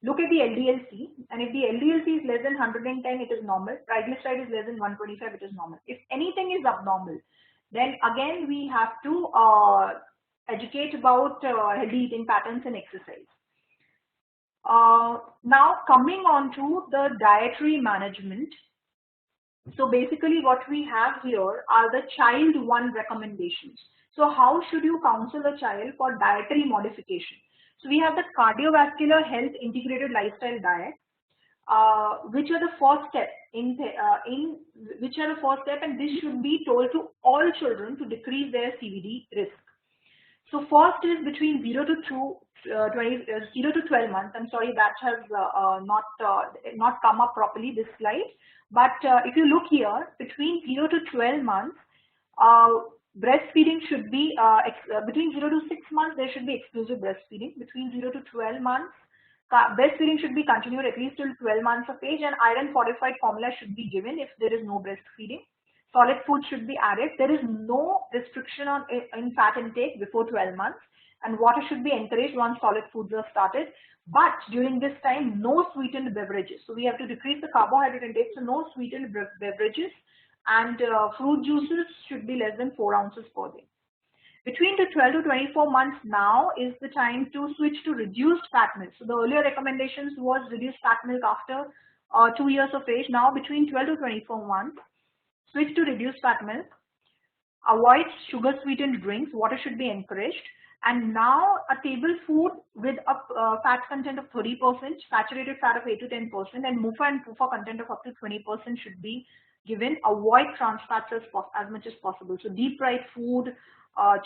Look at the LDL-C, and if the LDL-C is less than 110, it is normal. Triglyceride is less than 125, it is normal. If anything is abnormal, then again we have to educate about healthy eating patterns and exercise. Now coming on to the dietary management. So basically what we have here are the child 1 recommendations. So how should you counsel a child for dietary modification? So we have the cardiovascular health integrated lifestyle diet, which are the first step and this should be told to all children to decrease their CVD risk. So first is between 0 to 12 months. I'm sorry, that has not come up properly, this slide. But if you look here, between 0 to 12 months, breastfeeding should be, between 0 to 6 months, there should be exclusive breastfeeding. Between 0 to 12 months, breastfeeding should be continued at least till 12 months of age, and iron fortified formula should be given if there is no breastfeeding. Solid food should be added. There is no restriction on in fat intake before 12 months, and water should be encouraged once solid foods are started. But during this time, no sweetened beverages. So we have to decrease the carbohydrate intake, so no sweetened beverages, and fruit juices should be less than 4 ounces per day. Between the 12 to 24 months now is the time to switch to reduced fat milk. So the earlier recommendations was reduced fat milk after 2 years of age. Now between 12 to 24 months, switch to reduced fat milk, avoid sugar sweetened drinks, water should be encouraged, and now a table food with a fat content of 30%, saturated fat of 8 to 10%, and MUFA and PUFA content of up to 20% should be given. Avoid trans fats as much as possible. So deep fried food,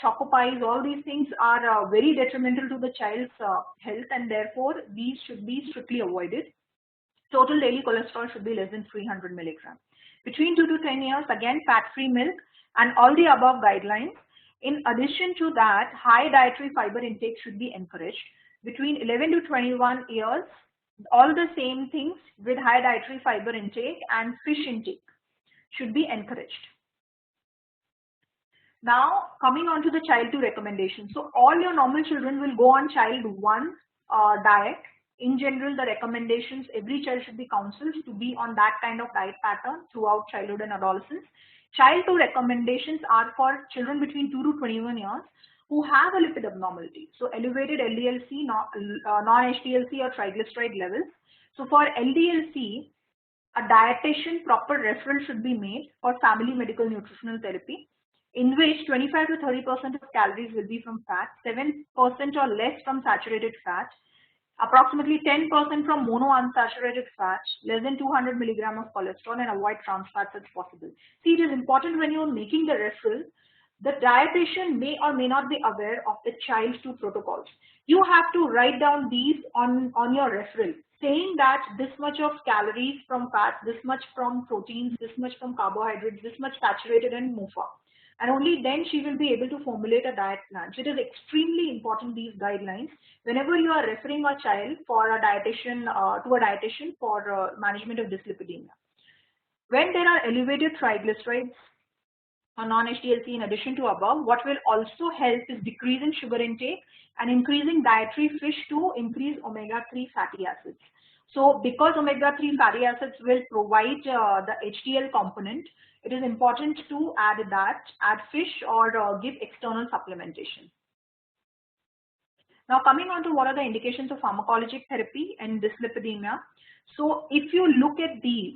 choco pies, all these things are very detrimental to the child's health, and therefore these should be strictly avoided. Total daily cholesterol should be less than 300 milligrams. Between 2 to 10 years, again, fat-free milk and all the above guidelines. In addition to that, high dietary fiber intake should be encouraged. Between 11 to 21 years, all the same things with high dietary fiber intake and fish intake should be encouraged. Now, coming on to the child 2 recommendations. So all your normal children will go on child 1 diet. In general, the recommendations, every child should be counseled to be on that kind of diet pattern throughout childhood and adolescence. Child 2 recommendations are for children between 2 to 21 years who have a lipid abnormality. So elevated LDL-C, non-HDL-C or triglyceride levels. So for LDL-C, a dietitian proper referral should be made for family medical nutritional therapy, in which 25 to 30% of calories will be from fat, 7% or less from saturated fat, approximately 10% from monounsaturated fat, less than 200 milligram of cholesterol, and avoid trans fats as possible. See, it is important when you are making the referral, the dietitian may or may not be aware of the child 2 protocols. You have to write down these on your referral, saying that this much of calories from fat, this much from proteins, this much from carbohydrates, this much saturated and MUFA. And only then she will be able to formulate a diet plan. So it is extremely important, these guidelines, whenever you are referring a child for a dietitian to a dietitian for management of dyslipidemia. When there are elevated triglycerides or non-HDL-C in addition to above, what will also help is decreasing sugar intake and increasing dietary fish to increase omega-3 fatty acids. So because omega-3 fatty acids will provide the HDL component, it is important to add fish or give external supplementation. Now coming on to what are the indications of pharmacologic therapy and dyslipidemia. So if you look at these,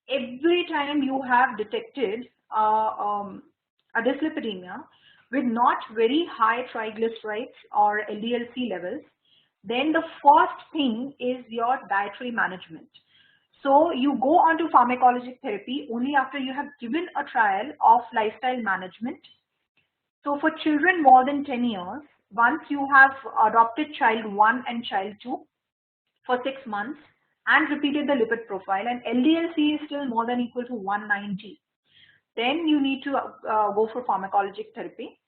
every time you have detected a dyslipidemia with not very high triglycerides or LDL-C levels, then the first thing is your dietary management. So you go on to pharmacologic therapy only after you have given a trial of lifestyle management. So for children more than 10 years, once you have adopted child 1 and child 2 for 6 months and repeated the lipid profile and LDL-C is still more than equal to 190, then you need to go for pharmacologic therapy.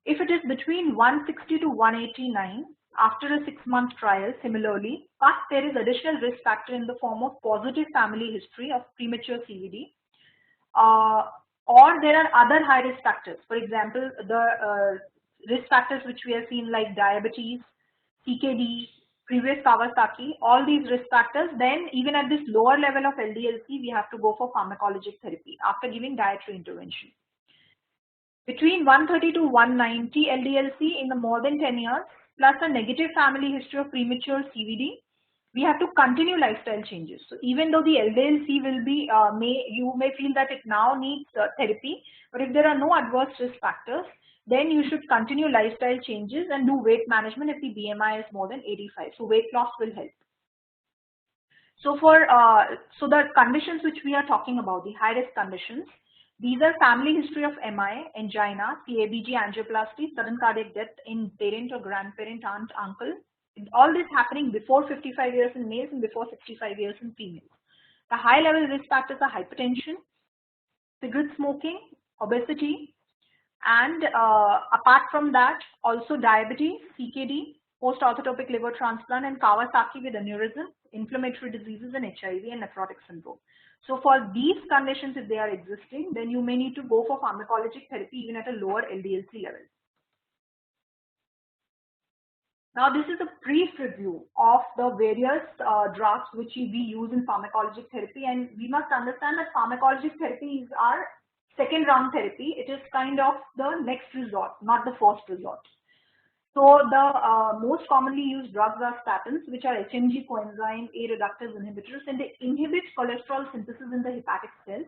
If it is between 160 to 189, after a 6-month trial, similarly, but there is additional risk factor in the form of positive family history of premature CVD, or there are other high risk factors. For example, the risk factors which we have seen like diabetes, CKD, previous Kawasaki, all these risk factors, then even at this lower level of LDLC, we have to go for pharmacologic therapy after giving dietary intervention. Between 130 to 190 LDLC in the more than 10 years, plus a negative family history of premature CVD, we have to continue lifestyle changes. So even though the LDLC will be, you may feel that it now needs therapy, but if there are no adverse risk factors, then you should continue lifestyle changes and do weight management if the BMI is more than 85. So weight loss will help. So so the conditions which we are talking about, the high risk conditions, these are family history of MI, angina, CABG, angioplasty, sudden cardiac death in parent or grandparent, aunt, uncle. All this happening before 55 years in males and before 65 years in females. The high level risk factors are hypertension, cigarette smoking, obesity, and apart from that, also diabetes, CKD, post-orthotopic liver transplant, and Kawasaki with aneurysm, inflammatory diseases, and HIV and nephrotic syndrome. So for these conditions, if they are existing, then you may need to go for pharmacologic therapy even at a lower LDLC level. Now, this is a brief review of the various drugs which we use in pharmacologic therapy, and we must understand that pharmacologic therapy is our second round therapy. It is kind of the next resort, not the first resort. So the most commonly used drugs are statins, which are HMG coenzyme A reductase inhibitors, and they inhibit cholesterol synthesis in the hepatic cells,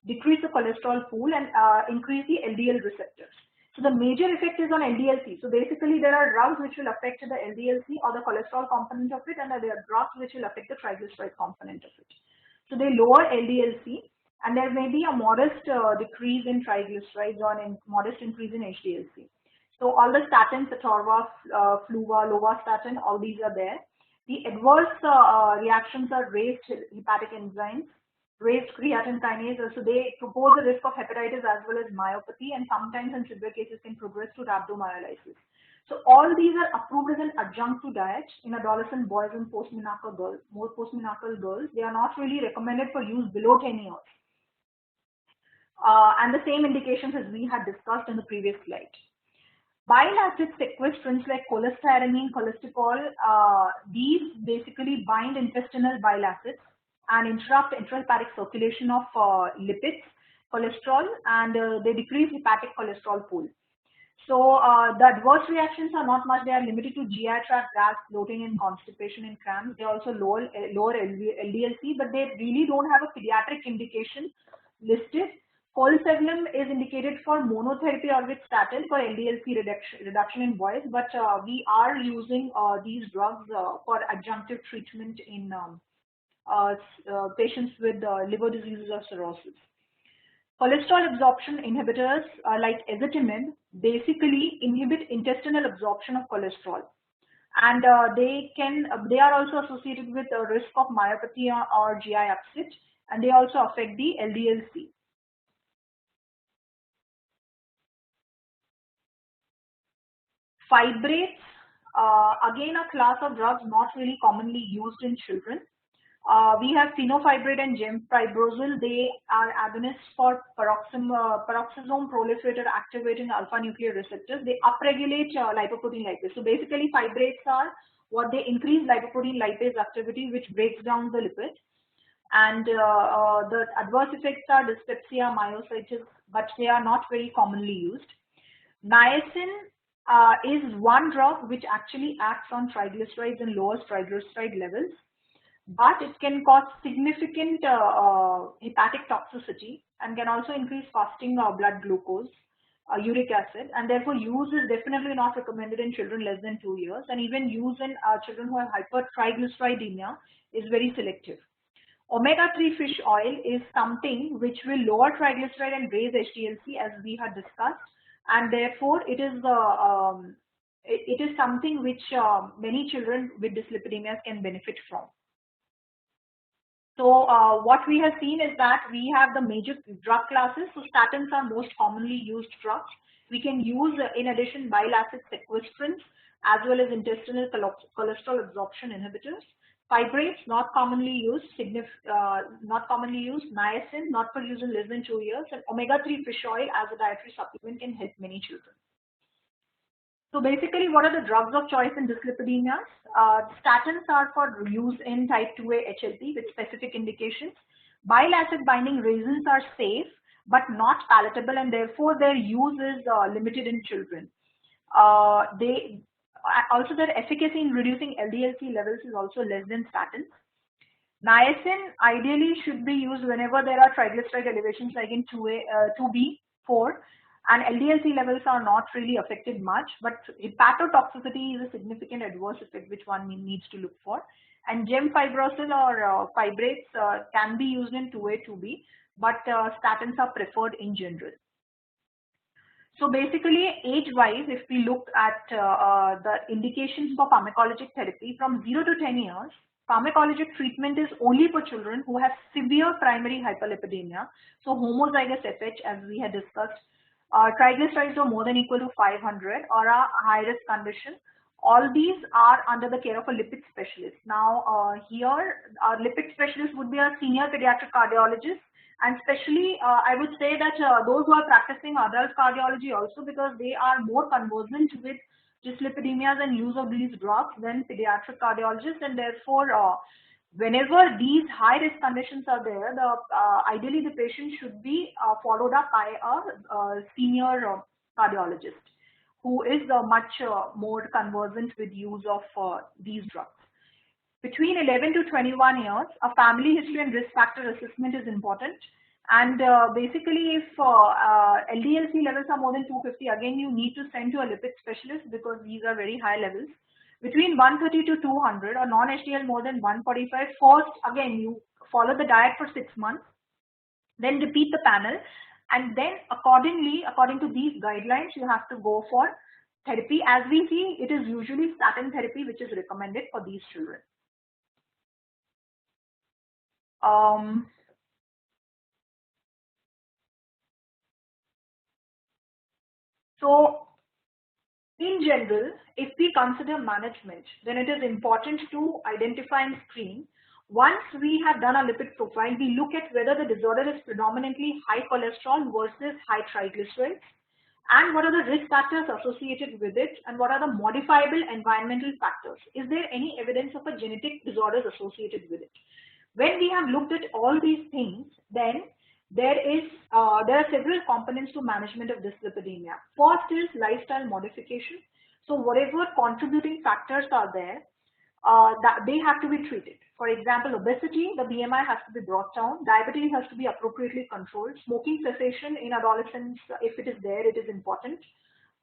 decrease the cholesterol pool, and increase the LDL receptors. So the major effect is on LDLC. So basically there are drugs which will affect the LDLC or the cholesterol component of it, and there are drugs which will affect the triglyceride component of it. So they lower LDLC, and there may be a modest decrease in triglycerides or a modest increase in HDLC. So all the statins, atorva, fluva, lovastatin, all these are there. The adverse reactions are raised hepatic enzymes, raised creatine kinase. So they propose a risk of hepatitis as well as myopathy, and sometimes in severe cases can progress to rhabdomyolysis. So all these are approved as an adjunct to diet in adolescent boys and postmenarchal girls. More postmenarchal girls, they are not really recommended for use below 10 years. And the same indications as we had discussed in the previous slide. Bile acid sequestrants like cholestyramine, cholesterol, these basically bind intestinal bile acids and interrupt intrahepatic circulation of lipids, cholesterol, and they decrease hepatic cholesterol pool. So the adverse reactions are not much. They are limited to GI tract gas, bloating, and constipation and cramps. They also lower LDLC, but they really don't have a pediatric indication listed. Colesevelam is indicated for monotherapy or with statin for LDLC reduction in boys, but we are using these drugs for adjunctive treatment in patients with liver diseases or cirrhosis. Cholesterol absorption inhibitors like ezetimibe basically inhibit intestinal absorption of cholesterol, and they are also associated with a risk of myopathy or GI upset, and they also affect the LDLC. Fibrates, again a class of drugs not really commonly used in children. We have fenofibrate and gemfibrozil. They are agonists for peroxisome proliferator activating alpha nuclear receptors. They upregulate lipoprotein lipase. So basically fibrates are what they increase lipoprotein lipase activity, which breaks down the lipid. And the adverse effects are dyspepsia, myositis, but they are not very commonly used. Niacin is one drug which actually acts on triglycerides and lowers triglyceride levels, but it can cause significant hepatic toxicity and can also increase fasting blood glucose, uric acid, and therefore use is definitely not recommended in children less than 2 years, and even use in children who have hypertriglyceridemia is very selective. Omega-3 fish oil is something which will lower triglyceride and raise HDLC, as we had discussed, and therefore it is something which many children with dyslipidemias can benefit from. So what we have seen is that we have the major drug classes. So statins are most commonly used drugs. We can use in addition bile acid sequestrants as well as intestinal cholesterol absorption inhibitors. Fibrates, not commonly used, niacin, not for use in less than 2 years, and omega-3 fish oil as a dietary supplement can help many children. So basically, what are the drugs of choice in dyslipidemias? Statins are for use in type 2A HLP with specific indications. Bile acid binding resins are safe but not palatable, and therefore their use is limited in children. Also, their efficacy in reducing LDL-C levels is also less than statins. Niacin ideally should be used whenever there are triglyceride elevations like in 2B, 4, and LDL-C levels are not really affected much, but hepatotoxicity is a significant adverse effect which one needs to look for. And gemfibrozil or fibrates can be used in 2A, 2B, but statins are preferred in general. So basically, age-wise, if we look at the indications for pharmacologic therapy from 0 to 10 years, pharmacologic treatment is only for children who have severe primary hyperlipidemia, so homozygous FH as we had discussed, triglycerides are more than equal to 500 or a high-risk condition. All these are under the care of a lipid specialist. Now here our lipid specialist would be a senior pediatric cardiologist, and especially I would say that those who are practicing adult cardiology also, because they are more conversant with dyslipidemias and use of these drugs than pediatric cardiologists, and therefore whenever these high risk conditions are there, ideally the patient should be followed up by a senior cardiologist who is much more conversant with use of these drugs. Between 11 to 21 years, a family history and risk factor assessment is important. And basically, if LDL-C levels are more than 250, again, you need to send to a lipid specialist because these are very high levels. Between 130 to 200 or non-HDL more than 145, first, again, you follow the diet for 6 months, then repeat the panel, and then accordingly, according to these guidelines, you have to go for therapy. As we see, it is usually statin therapy which is recommended for these children. So, in general, if we consider management, then it is important to identify and screen. Once we have done a lipid profile, we look at whether the disorder is predominantly high cholesterol versus high triglycerides, and what are the risk factors associated with it, and what are the modifiable environmental factors. Is there any evidence of a genetic disorders associated with it? When we have looked at all these things, then there are several components to management of dyslipidemia. First is lifestyle modification. So whatever contributing factors are there, that they have to be treated. For example, obesity, the BMI has to be brought down. Diabetes has to be appropriately controlled. Smoking cessation in adolescents, if it is there, it is important.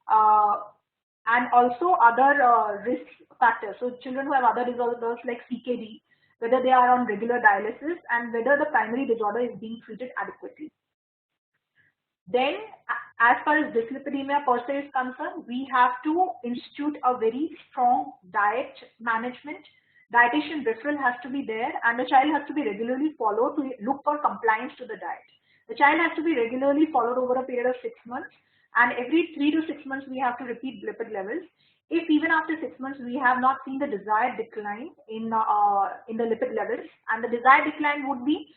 And also other risk factors. So children who have other disorders like CKD, whether they are on regular dialysis, and whether the primary disorder is being treated adequately. Then, as far as dyslipidemia per se is concerned, we have to institute a very strong diet management. Dietitian referral has to be there, and the child has to be regularly followed to look for compliance to the diet. The child has to be regularly followed over a period of 6 months, and every 3 to 6 months we have to repeat lipid levels. If even after 6 months we have not seen the desired decline in the lipid levels, and the desired decline would be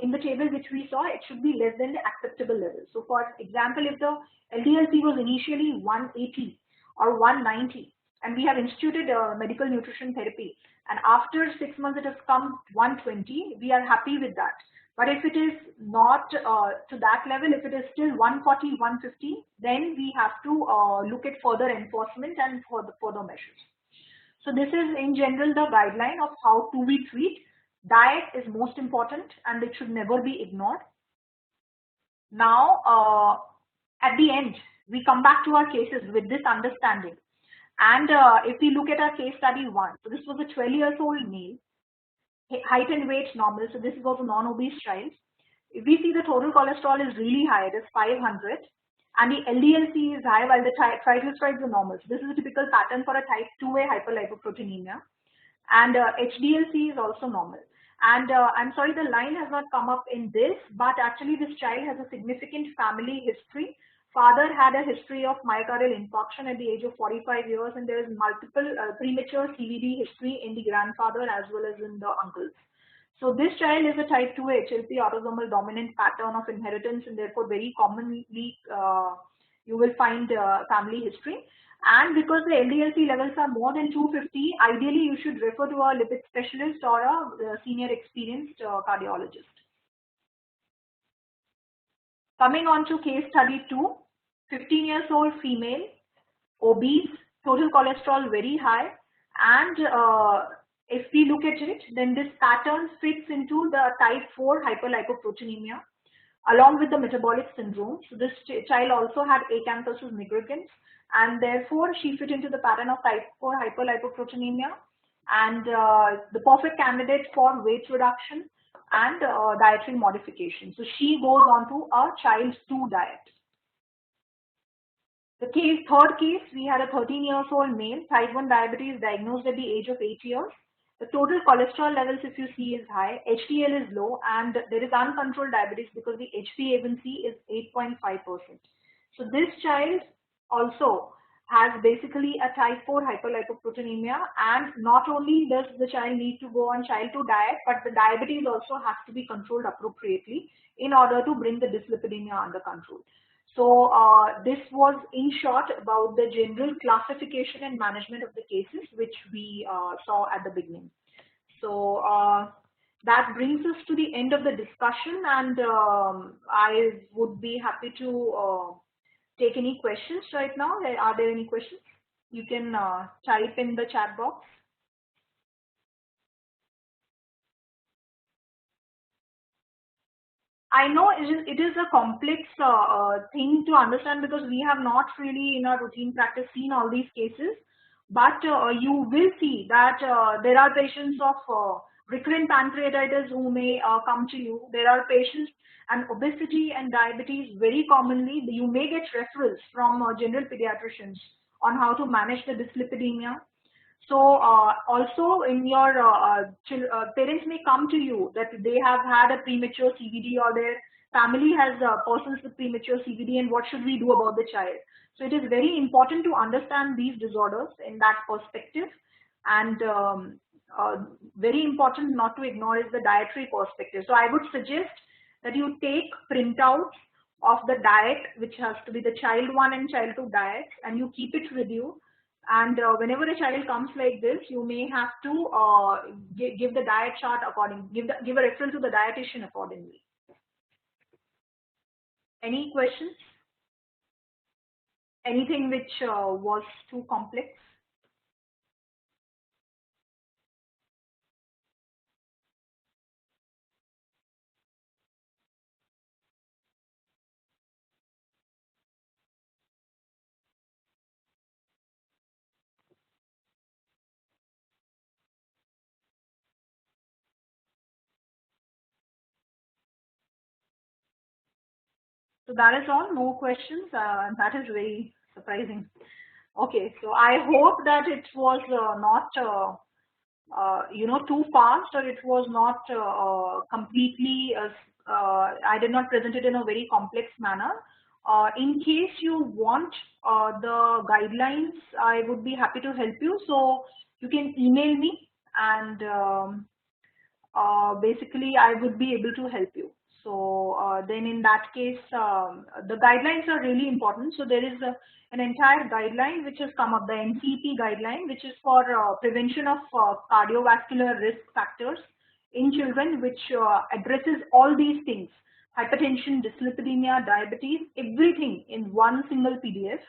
in the table which we saw, it should be less than the acceptable level. So for example, if the LDL-C was initially 180 or 190, and we have instituted medical nutrition therapy, and after 6 months it has come 120, we are happy with that. But if it is not to that level, if it is still 140, 150, then we have to look at further enforcement and further measures. So this is in general the guideline of how to we treat. Diet is most important and it should never be ignored. Now, at the end, we come back to our cases with this understanding. And if we look at our case study 1, so this was a 12-year-old male, height and weight normal, so this was a non-obese child. If we see the total cholesterol is really high, it is 500, and the LDL-C is high while the triglycerides are normal. So this is a typical pattern for a type 2A hyperlipoproteinemia, and HDL-C is also normal. And I'm sorry, the line has not come up in this, but actually this child has a significant family history Father had a history of myocardial infarction at the age of 45 years, and there is multiple premature CVD history in the grandfather as well as in the uncles. So this child is a type 2 HLP autosomal dominant pattern of inheritance, and therefore very commonly you will find family history. And because the LDL-C levels are more than 250, ideally you should refer to a lipid specialist or a senior experienced cardiologist. Coming on to case study 2, 15 years old female, obese, total cholesterol very high, and if we look at it, then this pattern fits into the type 4 hyperlipoproteinemia along with the metabolic syndrome. So this child also had acanthosis nigricans, and therefore she fit into the pattern of type 4 hyperlipoproteinemia, and the perfect candidate for weight reduction and dietary modification. So she goes on to a child 2 diet. The third case, we had a 13 years old male, type 1 diabetes, diagnosed at the age of 8 years. The total cholesterol levels, if you see, is high, HDL is low, and there is uncontrolled diabetes because the HbA1c is 8.5%. So this child also has basically a type 4 hyperlipoproteinemia, and not only does the child need to go on child 2 diet, but the diabetes also has to be controlled appropriately in order to bring the dyslipidemia under control. So this was in short about the general classification and management of the cases which we saw at the beginning. So that brings us to the end of the discussion, and I would be happy to take any questions right now. Are there any questions? You can type in the chat box. I know it is a complex thing to understand because we have not really in our routine practice seen all these cases, but you will see that there are patients of recurrent pancreatitis who may come to you. There are patients and obesity and diabetes very commonly. You may get referrals from general pediatricians on how to manage the dyslipidemia. So also in your parents may come to you that they have had a premature CVD or their family has persons with premature CVD, and what should we do about the child? So it is very important to understand these disorders in that perspective, and very important not to ignore is the dietary perspective. So I would suggest that you take printouts of the diet, which has to be the child 1 and child 2 diets, and you keep it with you. And whenever a child comes like this, you may have to give the diet chart accordingly, give a reference to the dietitian accordingly. Any questions? Anything which was too complex? So that is all, no questions. That is very surprising. Okay, so I hope that it was not too fast, or it was not completely, I did not present it in a very complex manner. In case you want the guidelines, I would be happy to help you. So you can email me, and basically I would be able to help you. So then in that case, the guidelines are really important. So there is an entire guideline which has come up, the NCP guideline, which is for prevention of cardiovascular risk factors in children, which addresses all these things: hypertension, dyslipidemia, diabetes, everything in one single PDF.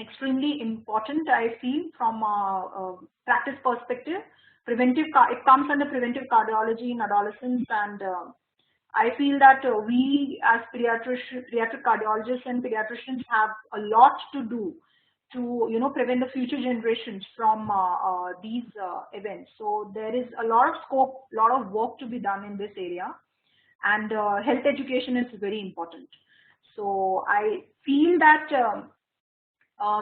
Extremely important, I feel, from a practice perspective. It comes under preventive cardiology in adolescents, and I feel that we as pediatric cardiologists and pediatricians have a lot to do to prevent the future generations from these events. So there is a lot of scope, a lot of work to be done in this area, and health education is very important. So I feel that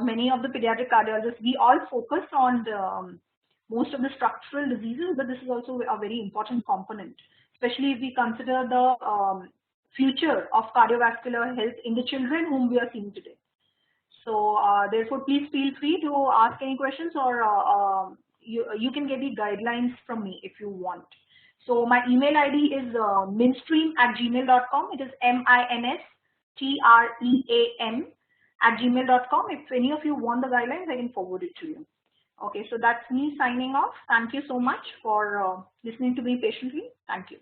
many of the pediatric cardiologists, we all focus on most of the structural diseases, but this is also a very important component, especially if we consider the future of cardiovascular health in the children whom we are seeing today. So therefore, please feel free to ask any questions, or you can get the guidelines from me if you want. So my email ID is minstream@gmail.com. It is minstream@gmail.com. If any of you want the guidelines, I can forward it to you. Okay, so that's me signing off. Thank you so much for listening to me patiently. Thank you.